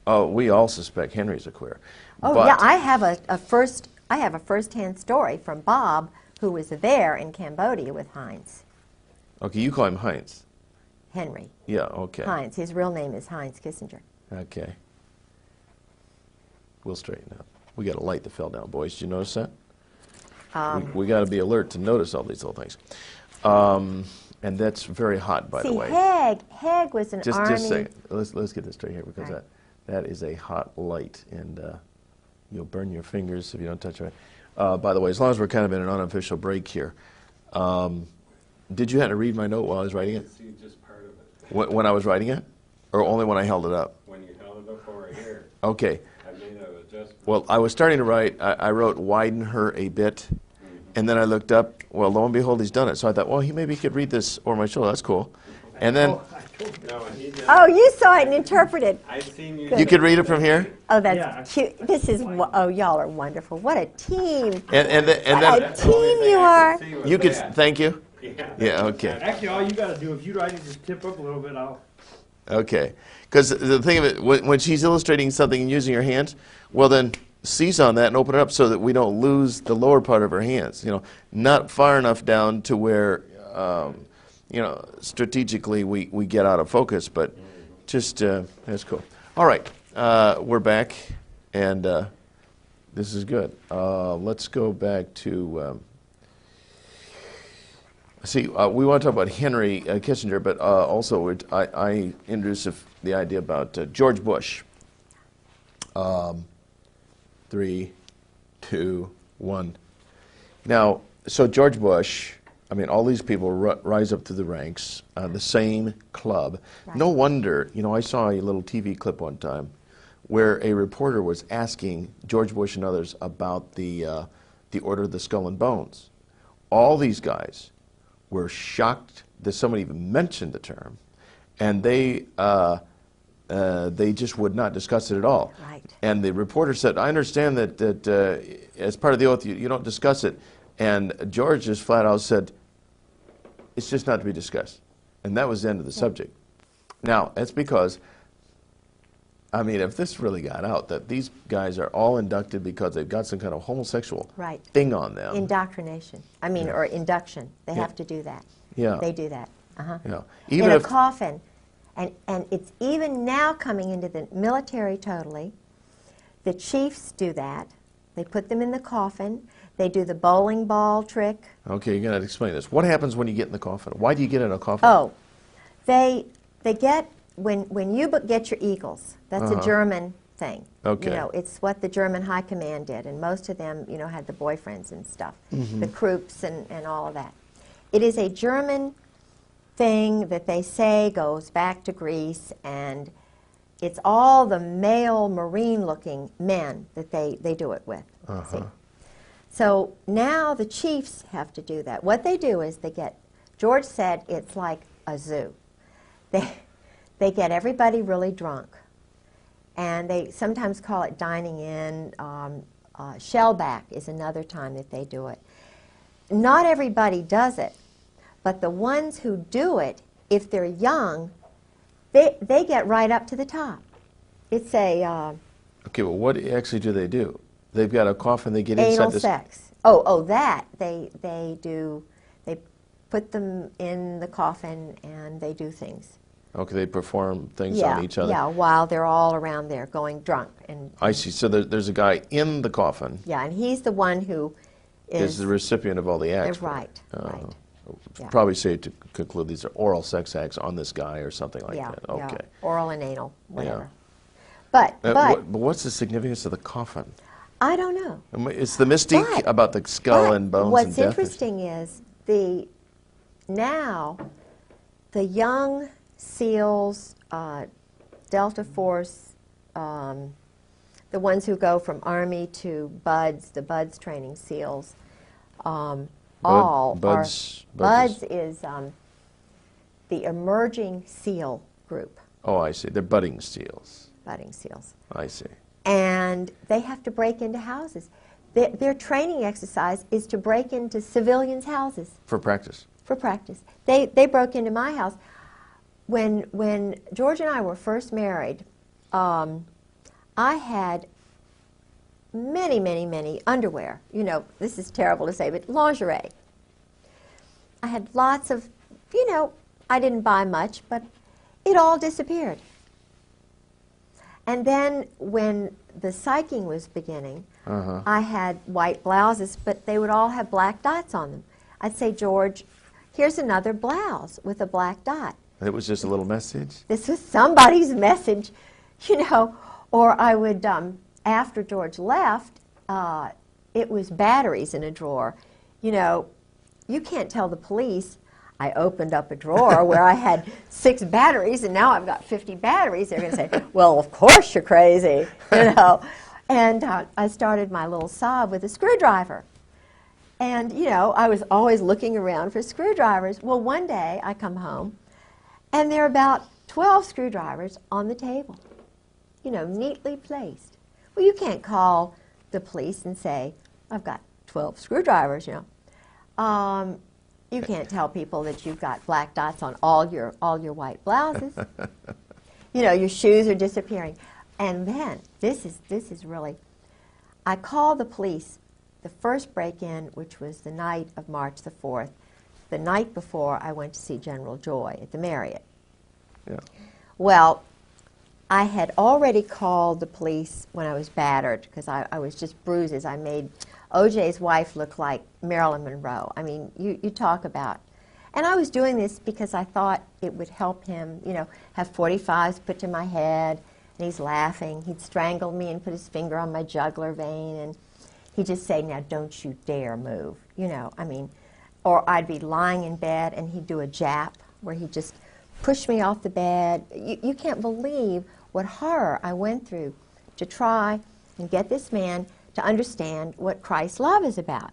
Oh, we all suspect Henry's a queer. Oh, but yeah, I have a first-hand story from Bob, who was there in Cambodia with Heinz. Okay, you call him Heinz. Henry. Yeah, okay. Heinz. His real name is Heinz Kissinger. Okay. We'll straighten up. We got a light that fell down, boys. Did you notice that? We got to be alert to notice all these little things. And that's very hot, by the way. Haig was an army. Just a second. Let's get this straight here, because right. that is a hot light, and you'll burn your fingers if you don't touch it. By the way, as long as we're kind of in an unofficial break here, did you have to read my note while I was writing it? See just part of it. When I was writing it? Or only when I held it up? When you held it up over here, Okay. I made an adjustment. Well, I was starting to write. I wrote, widen her a bit. And then I looked up. Well, lo and behold, he's done it. So I thought, well, maybe he could read this over my shoulder. That's cool. And then... No, he did. Oh, you saw it and interpreted. I've seen you. You could read it from here? Oh, that's cute. This is, y'all are wonderful. What a team. And What then a team you are. you could... Thank you? Yeah. Yeah, okay. Actually, all you got to do, if you write it, just tip up a little bit, I'll... Okay. Because the thing of it, when she's illustrating something and using her hands, well then seize on that and open it up so that we don't lose the lower part of her hands. You know, not far enough down to where, you know, strategically we get out of focus, but just, that's cool. All right. We're back, and this is good. Let's go back to... See, we want to talk about Henry Kissinger, but also I introduced the idea about George Bush. 3, 2, 1. Now, so George Bush, I mean, all these people rise up through the ranks, the same club. Right. No wonder, you know, I saw a little TV clip one time where a reporter was asking George Bush and others about the Order of the Skull and Bones. All these guys were shocked that somebody even mentioned the term, and they just would not discuss it at all. Right. And the reporter said, I understand that as part of the oath you don't discuss it. And George just flat out said, it's just not to be discussed. And that was the end of the subject. Now, that's because, I mean, if this really got out, that these guys are all inducted because they've got some kind of homosexual Right. thing on them. Indoctrination. I mean, or induction. They Yeah. have to do that. Yeah. They do that. Yeah. In Even a if, coffin. And it's even now coming into the military totally. The chiefs do that. They put them in the coffin. They do the bowling ball trick. okay, you're going to explain this. What happens when you get in the coffin? Why do you get in a coffin? Oh, they get, when you get your eagles, that's a German thing. Okay. You know, it's what the German high command did, and most of them, you know, had the boyfriends and stuff, the Krupps and all of that. It is a German thing that they say goes back to Greece, and it's all the male Marine-looking men that they do it with. See? So now the chiefs have to do that. What they do is they get, George said it's like a zoo. They get everybody really drunk. And they sometimes call it dining in. Shellback is another time that they do it. Not everybody does it, but the ones who do it, if they're young, they get right up to the top. It's a Okay, well, what actually do they do? They've got a coffin. They get anal inside this. sex. Oh, that they do. They put them in the coffin and they do things. Okay, they perform things Yeah, on each other. yeah, while they're all around there going drunk and I see. So there's a guy in the coffin. yeah, and he's the one who Is the recipient of all the acts. right, right. Yeah. Probably safe to conclude these are oral sex acts on this guy or something like yeah, that. yeah, Okay. oral and anal, whatever. Yeah. But But what's the significance of the coffin? I don't know. I mean, it's the mystique But- about the skull But and bones what's and death. interesting is now the young SEALs, Delta Force, the ones who go from Army to BUDS, the BUDS training SEALs, Buds BUDS is the emerging SEAL group, Oh, I see. They're budding seals. budding SEALs. I see. And they have to break into houses. Their training exercise is to break into civilians' houses For practice. for practice. They broke into my house. When George and I were first married, I had many underwear. You know, this is terrible to say, but lingerie. I had lots of, I didn't buy much, but it all disappeared. And then when the psyching was beginning, I had white blouses, but they would all have black dots on them. I'd say, George, here's another blouse with a black dot. It was just a little message. This was somebody's message, Or I would, after George left, it was batteries in a drawer. You can't tell the police I opened up a drawer where I had 6 batteries and now I've got 50 batteries. They're going to say, well, of course you're crazy, And I started my little sob with a screwdriver. And, I was always looking around for screwdrivers. Well, one day I come home and there are about 12 screwdrivers on the table, neatly placed. Well, you can't call the police and say, I've got 12 screwdrivers, You can't tell people that you've got black dots on all your white blouses. Your shoes are disappearing. And then, this is really, I called the police the first break-in, which was the night of March the 4th, the night before I went to see General Joy at the Marriott. Yeah. Well, I had already called the police when I was battered because I was just bruises. I made O.J.'s wife look like Marilyn Monroe. I mean, you talk about. And I was doing this because I thought it would help him, have 45s put to my head, and he's laughing. He'd strangle me and put his finger on my jugular vein, and he'd just say, now don't you dare move, Or I'd be lying in bed, and he'd do a jap where he'd just push me off the bed. You can't believe what horror I went through to try and get this man to understand what Christ's love is about.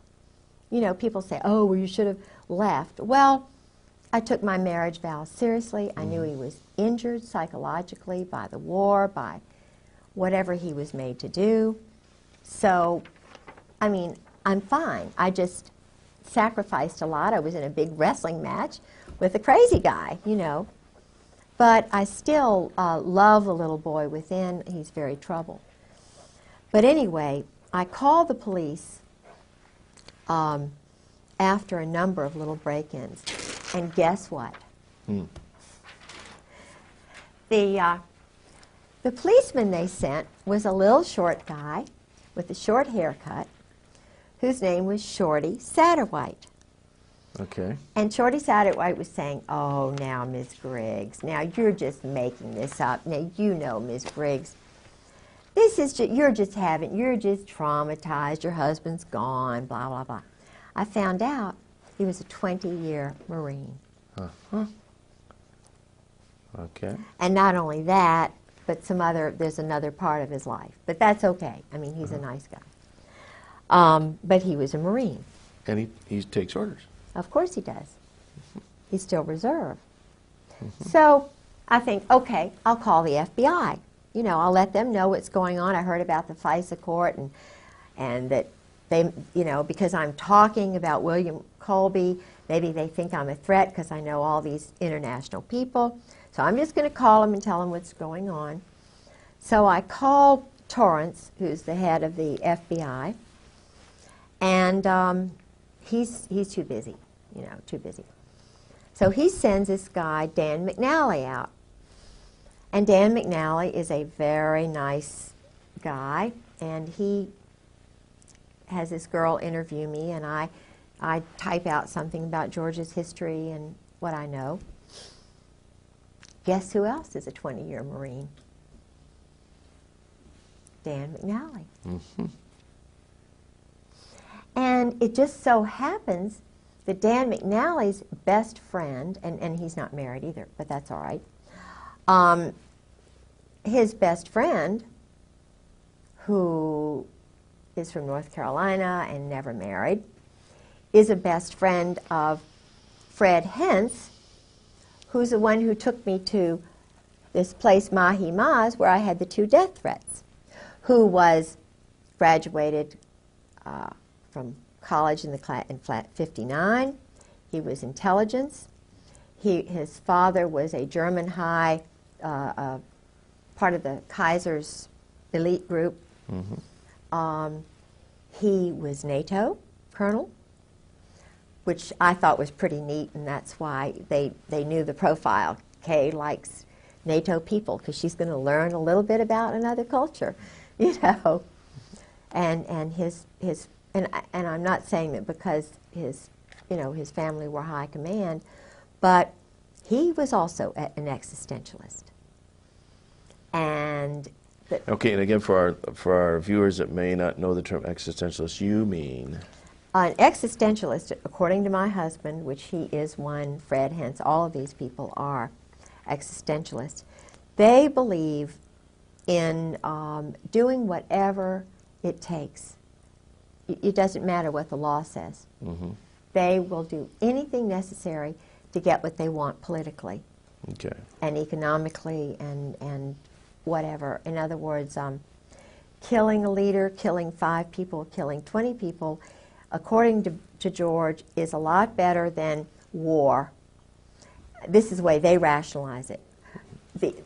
People say, oh, well, you should have left. Well, I took my marriage vows seriously. I knew he was injured psychologically by the war, by whatever he was made to do. So, I'm fine. I just sacrificed a lot. I was in a big wrestling match with a crazy guy, But I still love the little boy within. He's very troubled. But anyway, I called the police after a number of little break-ins. And guess what? The policeman they sent was a little short guy with a short haircut whose name was Shorty Satterwhite. Okay. And Shorty Satterwhite was saying, oh, now, Miss Griggs, now you're just making this up. Now, Miss Griggs, this is you're just traumatized. Your husband's gone, blah, blah, blah. I found out he was a 20-year Marine. Okay. And not only that, but there's another part of his life. But that's okay. I mean, he's a nice guy. But he was a Marine. And he takes orders. Of course he does. He's still reserve. So I think, okay, I'll call the FBI. You know, I'll let them know what's going on. I heard about the FISA court and that they, you know, because I'm talking about William Colby, maybe they think I'm a threat because I know all these international people. So I'm just going to call them and tell them what's going on. So I called Torrance, who's the head of the FBI, and he's too busy, you know, too busy. So he sends this guy, Dan McNally, out. And Dan McNally is a very nice guy, and he has this girl interview me, and I type out something about Georgia's history and what I know. Guess who else is a 20-year Marine? Dan McNally. And it just so happens that Dan McNally's best friend, and he's not married either, but that's all right, his best friend, who is from North Carolina and never married, is a best friend of Fred Hentz, who's the one who took me to this place, Mahi Maz, where I had the 2 death threats, who was graduated from college in flat 59. He was intelligence. His father was a German high, part of the Kaiser's elite group. He was NATO colonel, which I thought was pretty neat, and that's why they knew the profile. Kay likes NATO people because she's going to learn a little bit about another culture, you know. And I'm not saying that because his family were high command, but he was also an existentialist. And okay, and again, for our viewers that may not know the term existentialist, you mean? An existentialist, according to my husband, which he is one, Fred Hentz, all of these people are existentialists. They believe in doing whatever it takes. It doesn't matter what the law says. They will do anything necessary to get what they want politically, and economically, and whatever. In other words, killing a leader, killing 5 people, killing 20 people, according to George, is a lot better than war. This is the way they rationalize it.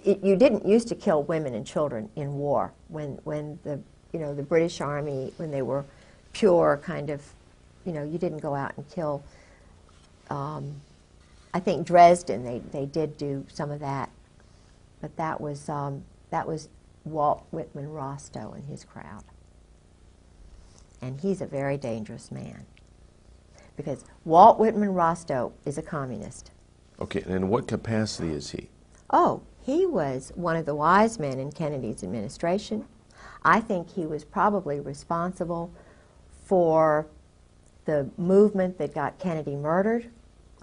You didn't used to kill women and children in war when the British Army, when they were pure kind of, you didn't go out and kill. I think Dresden, they did do some of that, but that was Walt Whitman Rostow and his crowd. And he's a very dangerous man, because Walt Whitman Rostow is a communist. Okay, and in what capacity is he? Oh, he was one of the wise men in Kennedy's administration. I think he was probably responsible for the movement that got Kennedy murdered.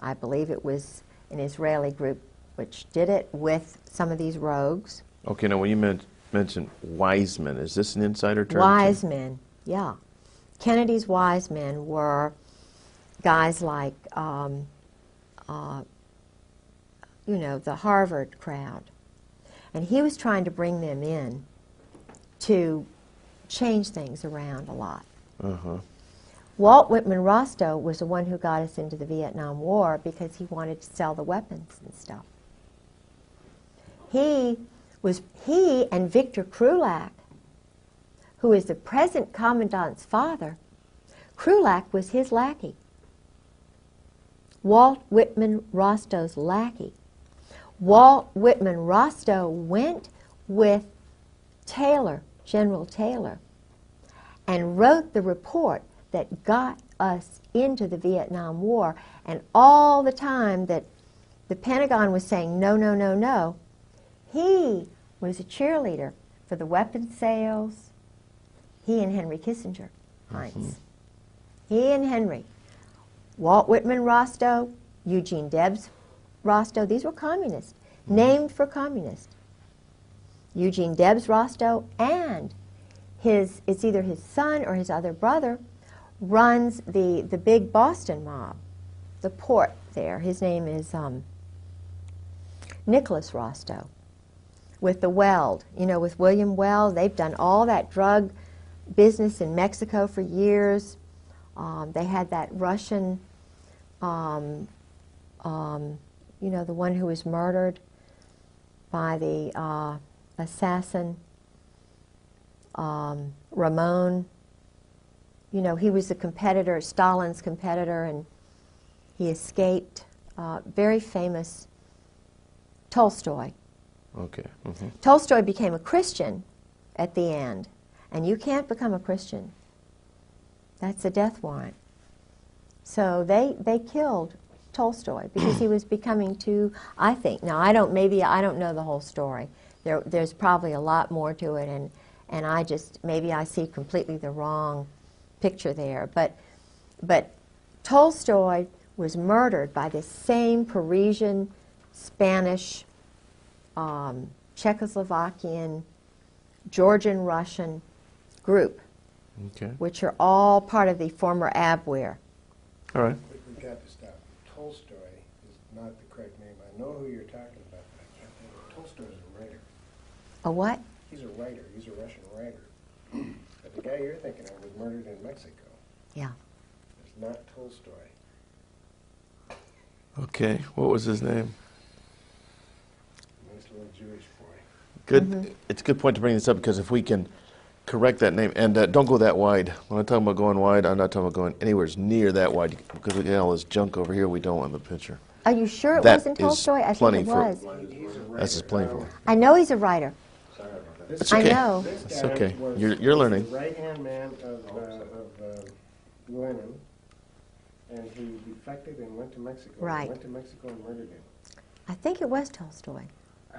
I believe it was an Israeli group which did it with some of these rogues. Okay, now when you mentioned wise men, is this an insider term? Wise men, yeah. Kennedy's wise men were guys like, the Harvard crowd. And he was trying to bring them in to change things around a lot. Walt Whitman Rostow was the one who got us into the Vietnam War because he wanted to sell the weapons and stuff. He and Victor Krulak, who is the present commandant's father, Krulak was his lackey. Walt Whitman Rostow's lackey. Walt Whitman Rostow went with Taylor, General Taylor, and wrote the report that got us into the Vietnam War. And all the time that the Pentagon was saying, no, no, no, no, he was a cheerleader for the weapons sales. He and Henry Kissinger, Heinz. He and Henry. Walt Whitman Rostow, Eugene Debs Rostow, these were communists, named for communists. Eugene Debs Rostow, and it's either his son or his other brother, runs the big Boston mob, the port there. His name is Nicholas Rostow, with the Weld, with William Weld. They've done all that drug business in Mexico for years. They had that Russian, the one who was murdered by the assassin, Ramon. He was a competitor, Stalin's competitor, and he escaped. Very famous. Tolstoy. Okay. Mm-hmm. Tolstoy became a Christian at the end, and you can't become a Christian. That's a death warrant. So they killed Tolstoy because he was becoming too, I think. Now I don't know the whole story. There's probably a lot more to it, and maybe I see completely the wrong picture there. But Tolstoy was murdered by this same Parisian, Spanish, Czechoslovakian, Georgian, Russian group, Okay. which are all part of the former Abwehr. All right. We've got to stop. Tolstoy is not the correct name. I know who you're talking about, but I can't think of it. Tolstoy is a writer. A what? He's a writer. He's a Russian writer. But the guy you're thinking of was murdered in Mexico. Yeah. It's not Tolstoy. Okay. What was his name? Nice little Jewish boy. Good. Mm-hmm. It's a good point to bring this up because if we can correct that name, and don't go that wide. When I'm talking about going wide, I'm not talking about going anywhere near that wide because we got all this junk over here we don't want in the picture. Are you sure it That wasn't is Tolstoy? I think plenty it for- was. He's a writer. That's just plenty for. I know he's a writer. Sorry about that. This It's I okay. know. This It's guy okay. was You're learning. the right-hand man of Lenin, and he defected and went to Mexico. Right. He went to Mexico and murdered him. I think it was Tolstoy.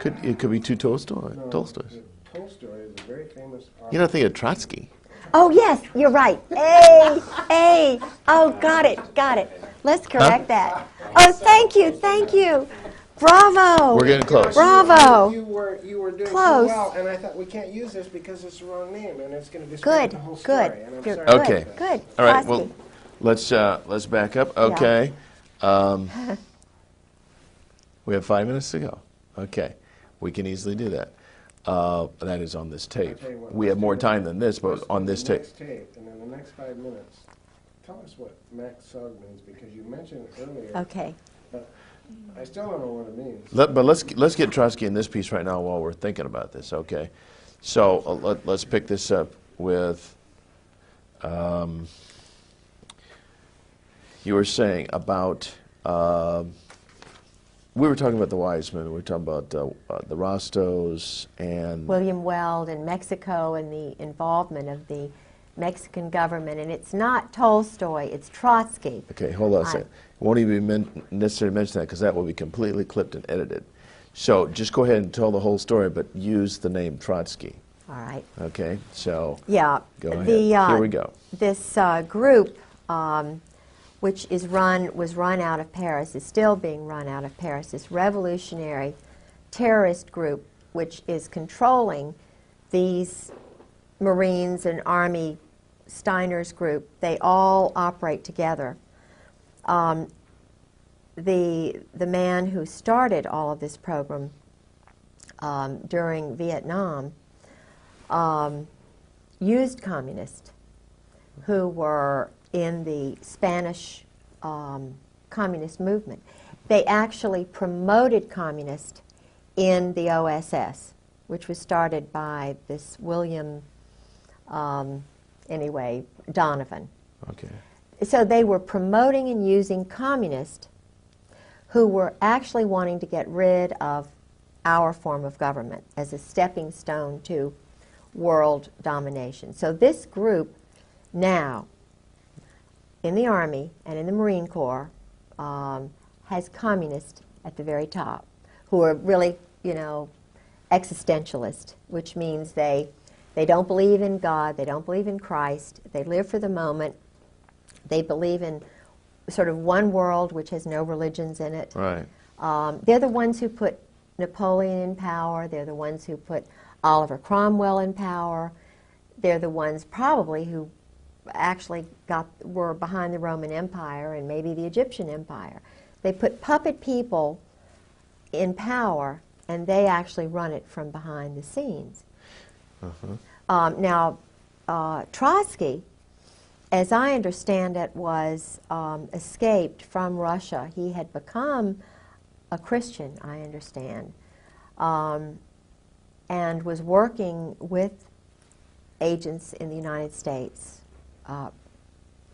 It could be two Tolstoys. No, Tolstoys. Tolstoy is a very famous author. You're not thinking of Trotsky. Oh, yes, you're right. A. Oh, got it. Let's correct that. Oh, thank you. Bravo. We're getting close. Bravo. You were doing Close. so well, and I thought we can't use this because it's the wrong name, and it's going to discredit Good, the whole story. good. And I'm You're sorry good, Okay. about that. Good. All right. Trotsky. Well, let's back up. Okay. We have 5 minutes to go. Okay. We can easily do that. That is on this tape. I'll tell you what, We have more time than this, but Let's on do this the tape. next tape, and in the next 5 minutes, tell us what Max Sog means, because you mentioned it earlier, Okay. but I still don't know what it means. But let's get Trotsky in this piece right now while we're thinking about this. Okay. So let's pick this up with. You were saying about. We were talking about the wise men. We were talking about the Rostos and. William Weld in Mexico and the involvement of the Mexican government. And it's not Tolstoy, it's Trotsky. Okay, hold on a second. Won't even necessarily mention that because that will be completely clipped and edited. So just go ahead and tell the whole story, but use the name Trotsky. All right. Okay, so Yeah. go ahead. Here we go. This group, which was run out of Paris, is still being run out of Paris, this revolutionary terrorist group, which is controlling these Marines and Army Steiner's group. They all operate together. The man who started all of this program during Vietnam used communists who were in the Spanish communist movement. They actually promoted communists in the OSS, which was started by this William, Donovan. Okay. So they were promoting and using communists who were actually wanting to get rid of our form of government as a stepping stone to world domination. So this group now in the Army and in the Marine Corps has communists at the very top who are really, existentialist, which means they don't believe in God, they don't believe in Christ, they live for the moment, they believe in sort of one world which has no religions in it. Right. They're the ones who put Napoleon in power, they're the ones who put Oliver Cromwell in power. They're the ones probably who actually were behind the Roman Empire and maybe the Egyptian Empire. They put puppet people in power, and they actually run it from behind the scenes. Now, Trotsky, as I understand it, was escaped from Russia. He had become a Christian, I understand, and was working with agents in the United States,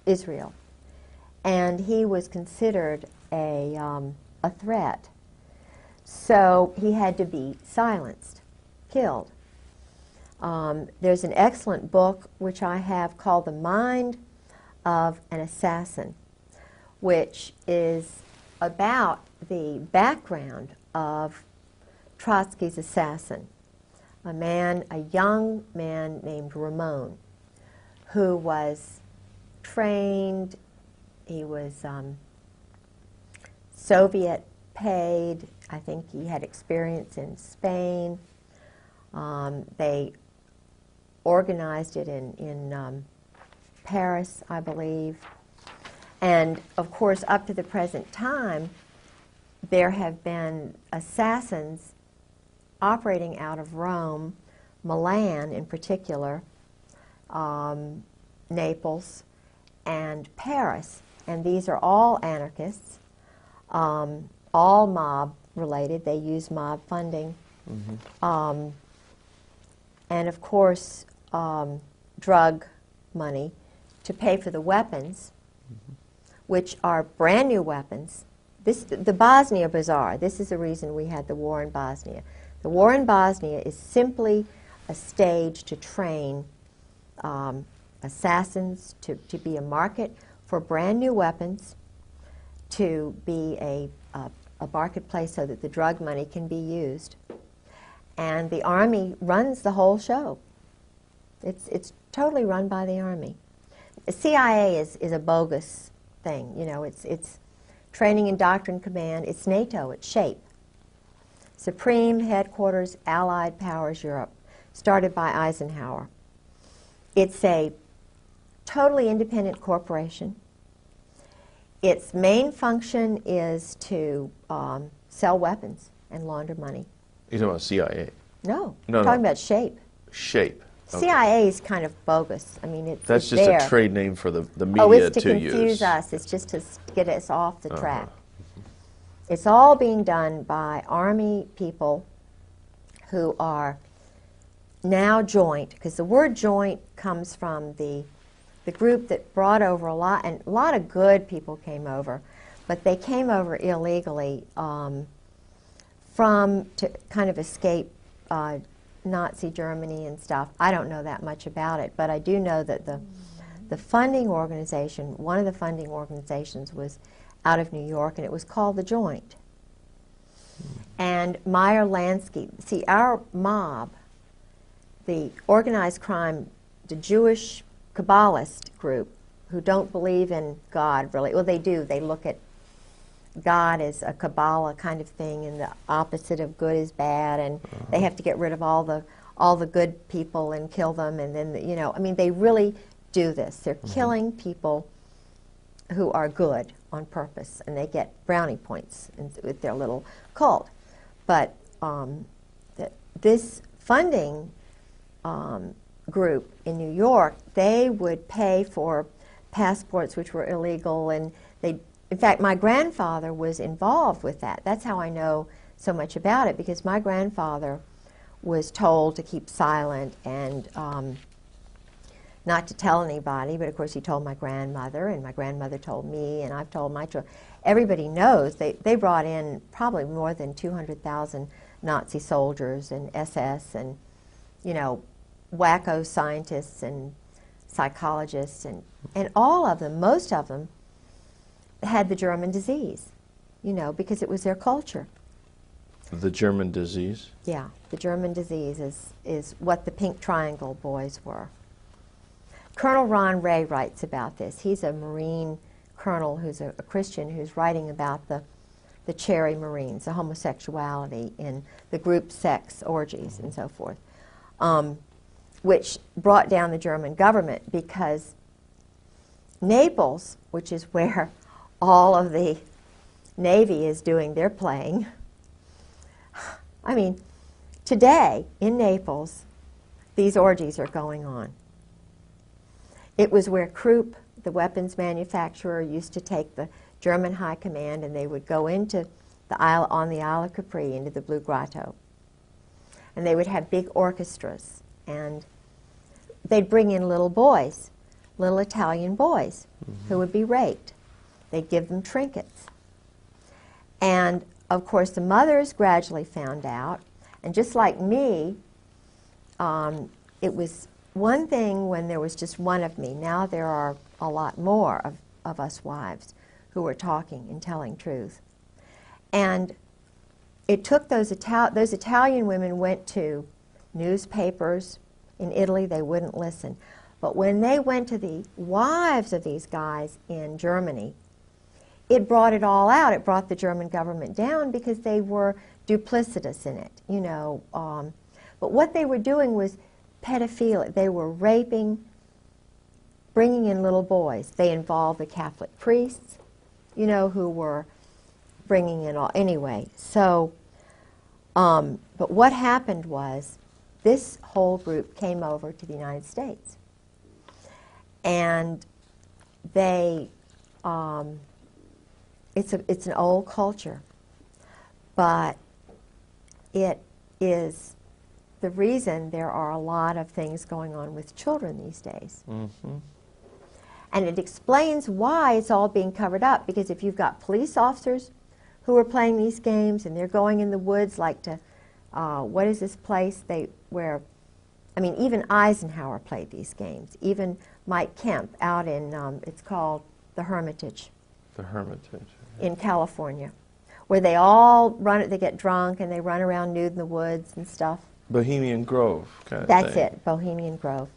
Israel. And he was considered a threat. So he had to be silenced, killed. There's an excellent book which I have called The Mind of an Assassin, which is about the background of Trotsky's assassin, a young man named Ramon, who was trained, he was Soviet paid, I think he had experience in Spain. They organized it in Paris, I believe. And of course, up to the present time, there have been assassins operating out of Rome, Milan in particular, Naples, and Paris. And these are all anarchists, all mob related. They use mob funding. And of course, drug money to pay for the weapons, which are brand new weapons. The Bosnia Bazaar, this is the reason we had the war in Bosnia. The war in Bosnia is simply a stage to train assassins, to be a market for brand new weapons, to be a marketplace so that the drug money can be used. And the Army runs the whole show. It's totally run by the Army. The CIA is a bogus thing. You know, it's Training and Doctrine Command. It's NATO. It's SHAPE. Supreme Headquarters Allied Powers Europe, started by Eisenhower. It's a totally independent corporation. Its main function is to sell weapons and launder money. You're talking about CIA? No, No, I'm talking no. about SHAPE. SHAPE. Okay. CIA is kind of bogus. I mean, That's it's just there. a trade name for the media Oh, it's to to confuse use. us. It's just to get us off the track. It's all being done by Army people who are now joint, because the word joint comes from the group that brought over a lot, and a lot of good people came over, but they came over illegally to kind of escape Nazi Germany and stuff. I don't know that much about it, but I do know that the funding organization, one of the funding organizations was out of New York, and it was called the Joint. And Meyer Lansky, see, our mob, the organized crime, the Jewish Kabbalist group, who don't believe in God really, well, they do. They look at God as a Kabbalah kind of thing, and the opposite of good is bad, and they have to get rid of all the good people and kill them, and then you know, I mean, they really do this. They're killing people who are good on purpose, and they get brownie points with their little cult. But this funding group in New York, they would pay for passports which were illegal, and they. In fact, my grandfather was involved with that. That's how I know so much about it, because my grandfather was told to keep silent and not to tell anybody, but of course he told my grandmother, and my grandmother told me, and I've told my children. Everybody knows they brought in probably more than 200,000 Nazi soldiers and SS and, you know, wacko scientists and psychologists, and all of them, most of them, had the German disease, you know, because it was their culture. The German disease? Yeah, the German disease is what the Pink Triangle boys were. Colonel Ron Ray writes about this. He's a Marine colonel who's a Christian who's writing about the Cherry Marines, the homosexuality in the group sex orgies and so forth. which brought down the German government because Naples, which is where all of the Navy is doing their playing, I mean, today in Naples, these orgies are going on. It was where Krupp, the weapons manufacturer, used to take the German high command, and they would go into the Isle, on the Isle of Capri, into the Blue Grotto. And they would have big orchestras, and they'd bring in little boys, little Italian boys, who would be raped. They'd give them trinkets. And, of course, the mothers gradually found out, and just like me, it was one thing when there was just one of me. Now there are a lot more of us wives who are talking and telling truth. And it took those Italian women went to newspapers in Italy. They wouldn't listen. But when they went to the wives of these guys in Germany, it brought it all out. It brought the German government down because they were duplicitous in it, you know. But what they were doing was pedophilia. They were raping, bringing in little boys. They involved the Catholic priests, you know, who were bringing in all. Anyway, so, but what happened was this whole group came over to the United States. And they, it's an old culture, but it is the reason there are a lot of things going on with children these days. Mm-hmm. And it explains why it's all being covered up, because if you've got police officers who are playing these games and they're going in the woods like to, what is this place where, I mean, even Eisenhower played these games. Even Mike Kemp out in, it's called the Hermitage. The Hermitage. In California, where they all run, they get drunk and they run around nude in the woods and stuff. Bohemian Grove kind of That's thing. it, Bohemian Grove.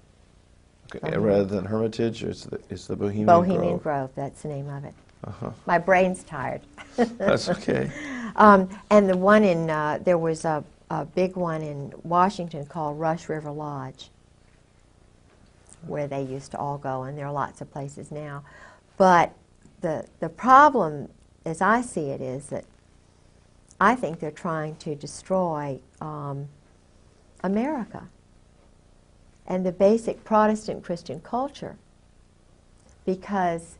Okay. Bohemian. Rather than Hermitage, it's the Bohemian Grove. Bohemian Grove, that's the name of it. Uh-huh. My brain's tired. That's okay. And the one in, there was a big one in Washington called Rush River Lodge, where they used to all go, and there are lots of places now. But the problem, as I see it, is that I think they're trying to destroy America and the basic Protestant Christian culture, because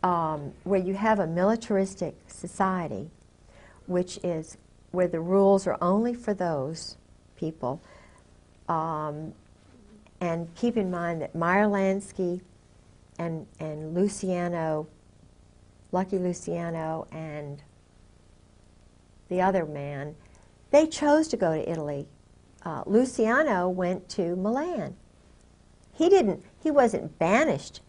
where you have a militaristic society, which is where the rules are only for those people, and keep in mind that Meyer Lansky and Luciano, Lucky Luciano, and the other man, they chose to go to Italy. Luciano went to Milan. He wasn't banished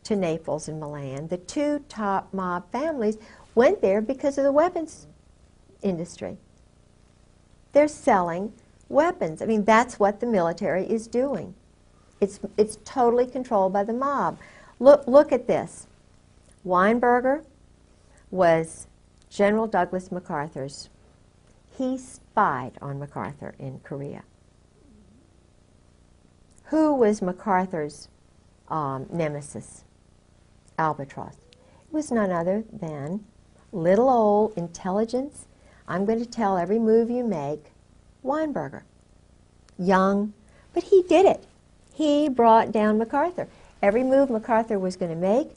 to Naples and Milan. The two top mob families went there because of the weapons industry. They're selling weapons. I mean, that's what the military is doing. It's totally controlled by the mob. Look at this. Weinberger was General Douglas MacArthur's. He spied on MacArthur in Korea. Who was MacArthur's nemesis? Albatross. It was none other than little old intelligence. I'm going to tell every move you make. Weinberger. Young, but he did it. He brought down MacArthur. Every move MacArthur was going to make,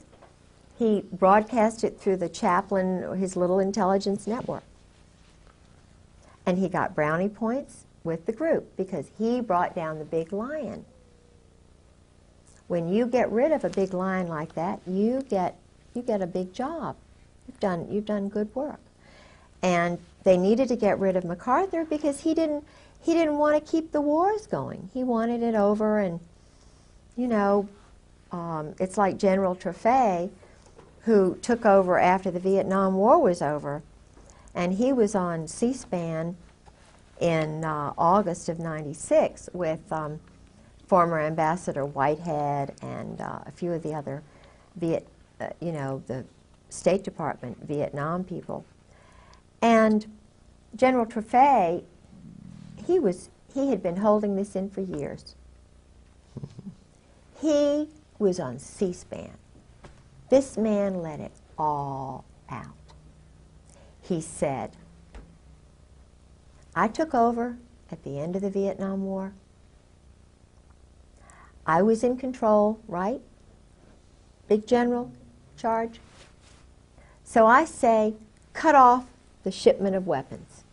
he broadcast it through the chaplain, his little intelligence network. And he got brownie points with the group because he brought down the big lion. When you get rid of a big lion like that, you get a big job. You've done good work. And they needed to get rid of MacArthur because he didn't want to keep the wars going. He wanted it over, and you know, it's like General Trefay, who took over after the Vietnam War was over, and he was on C-SPAN in August of '96 with former Ambassador Whitehead and a few of the other the State Department Vietnam people. And General Trefay, he was he had been holding this in for years. He was on C-SPAN. This man let it all out. He said, I took over at the end of the Vietnam War. I was in control, right? Big general charge. So I say, cut off the shipment of weapons.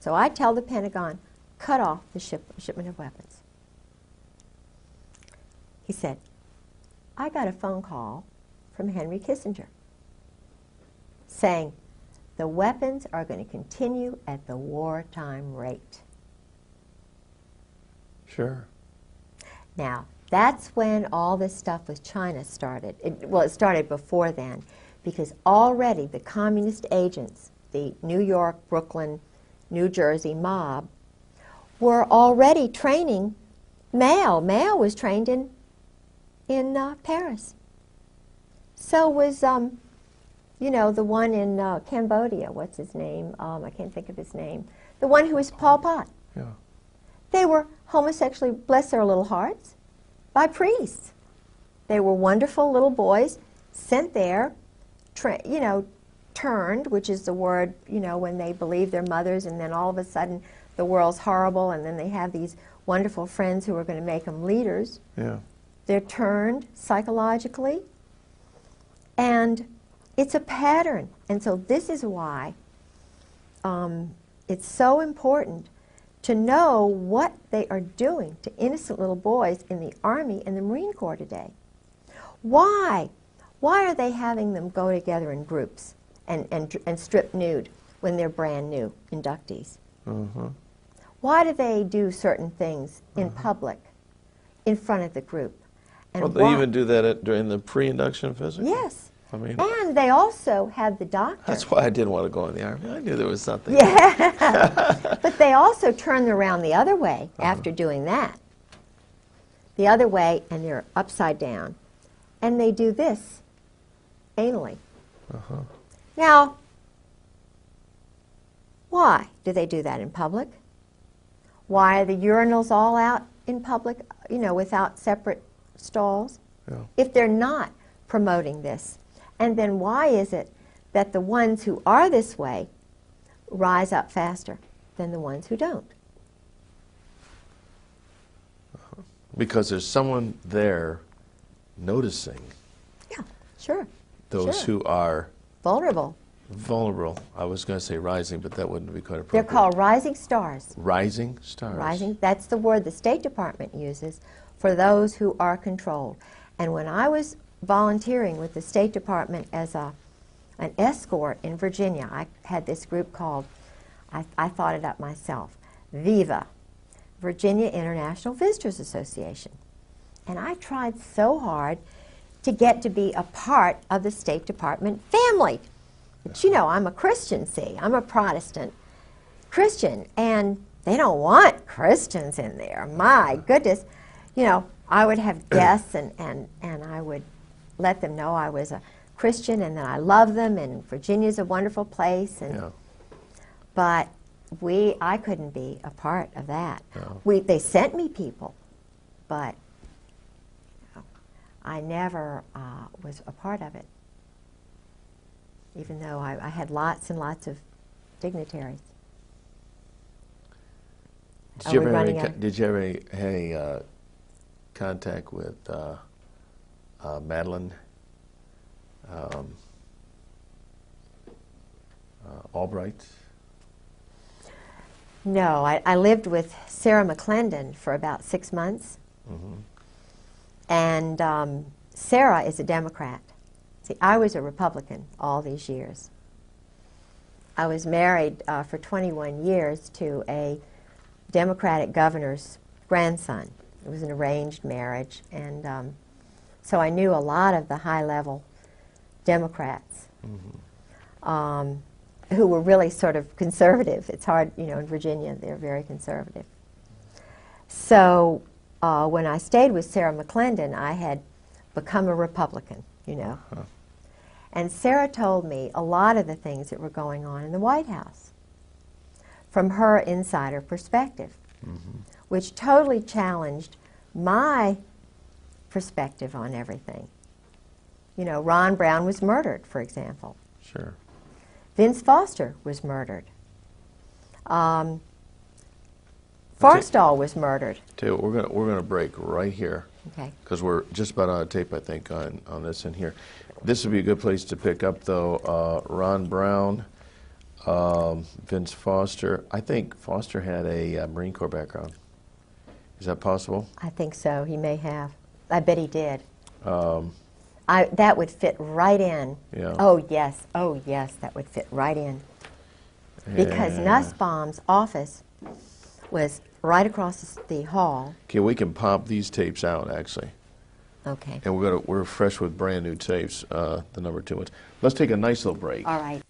So I tell the Pentagon, cut off the shipment of weapons. He said, I got a phone call from Henry Kissinger saying the weapons are going to continue at the wartime rate. Sure. Now, that's when all this stuff with China started. It started before then, because already the communist agents, the New York, Brooklyn, New Jersey mob, were already training Mao. Mao was trained in Paris. So was, you know, the one in Cambodia. What's his name? I can't think of his name. The one who was Pol Pot. Yeah. They were homosexually, bless their little hearts, by priests. They were wonderful little boys sent there, you know, turned, which is the word, you know, when they believe their mothers, and then all of a sudden the world's horrible, and then they have these wonderful friends who are going to make them leaders. Yeah. They're turned psychologically, and it's a pattern. And so this is why it's so important to know what they are doing to innocent little boys in the Army and the Marine Corps today. Why? Why are they having them go together in groups and strip nude when they're brand new inductees? Uh-huh. Why do they do certain things in public, in front of the group? And Well, they why? even do that during the pre-induction physical? Yes. I mean, And they also had the doctor. that's why I didn't want to go in the Army. I knew there was something. Yeah. But they also turn around the other way after doing that. The other way, and they're upside down. And they do this anally. Now, why do they do that in public? Why are the urinals all out in public, you know, without separate stalls? Yeah. If they're not promoting this. And then why is it that the ones who are this way rise up faster than the ones who don't? Because there's someone there noticing Yeah, sure. those Sure. who are Vulnerable. vulnerable. I was going to say rising, but that wouldn't be quite They're appropriate. called rising stars. Rising stars. Rising, that's the word the State Department uses for those who are controlled. And when I was volunteering with the State Department as an escort in Virginia, I had this group called, I thought it up myself, VIVA, Virginia International Visitors Association. And I tried so hard to get to be a part of the State Department family. But you know, I'm a Christian, see, I'm a Protestant Christian, and they don't want Christians in there. My goodness. You know, I would have guests, and I would let them know I was a Christian and that I love them, and Virginia's a wonderful place. And Yeah. But I couldn't be a part of that. No. They sent me people, but I never was a part of it, even though I had lots and lots of dignitaries. Did you Are we ever running have out? did you ever have any contact with Madeline Albright? No, I lived with Sarah McClendon for about 6 months. And Sarah is a Democrat. See, I was a Republican all these years. I was married for 21 years to a Democratic governor's grandson. It was an arranged marriage, and so I knew a lot of the high-level Democrats who were really sort of conservative. It's hard, you know, in Virginia, they're very conservative. So when I stayed with Sarah McClendon, I had become a Republican, you know. And Sarah told me a lot of the things that were going on in the White House from her insider perspective. which totally challenged my perspective on everything. You know, Ron Brown was murdered, for example. Sure. Vince Foster was murdered. Forstall was murdered. Tell you what, we're gonna break right here Okay. because we're just about out of tape, I think, on this in here. This would be a good place to pick up, though. Ron Brown, Vince Foster. I think Foster had a Marine Corps background. Is that possible? I think so. He may have. I bet he did. That would fit right in. Yeah. Oh, yes. Oh, yes. That would fit right in. Because Yeah. Nussbaum's office was right across the hall. Okay, we can pop these tapes out, actually. Okay. And we're fresh with brand new tapes, the number 2 ones. Let's take a nice little break. All right.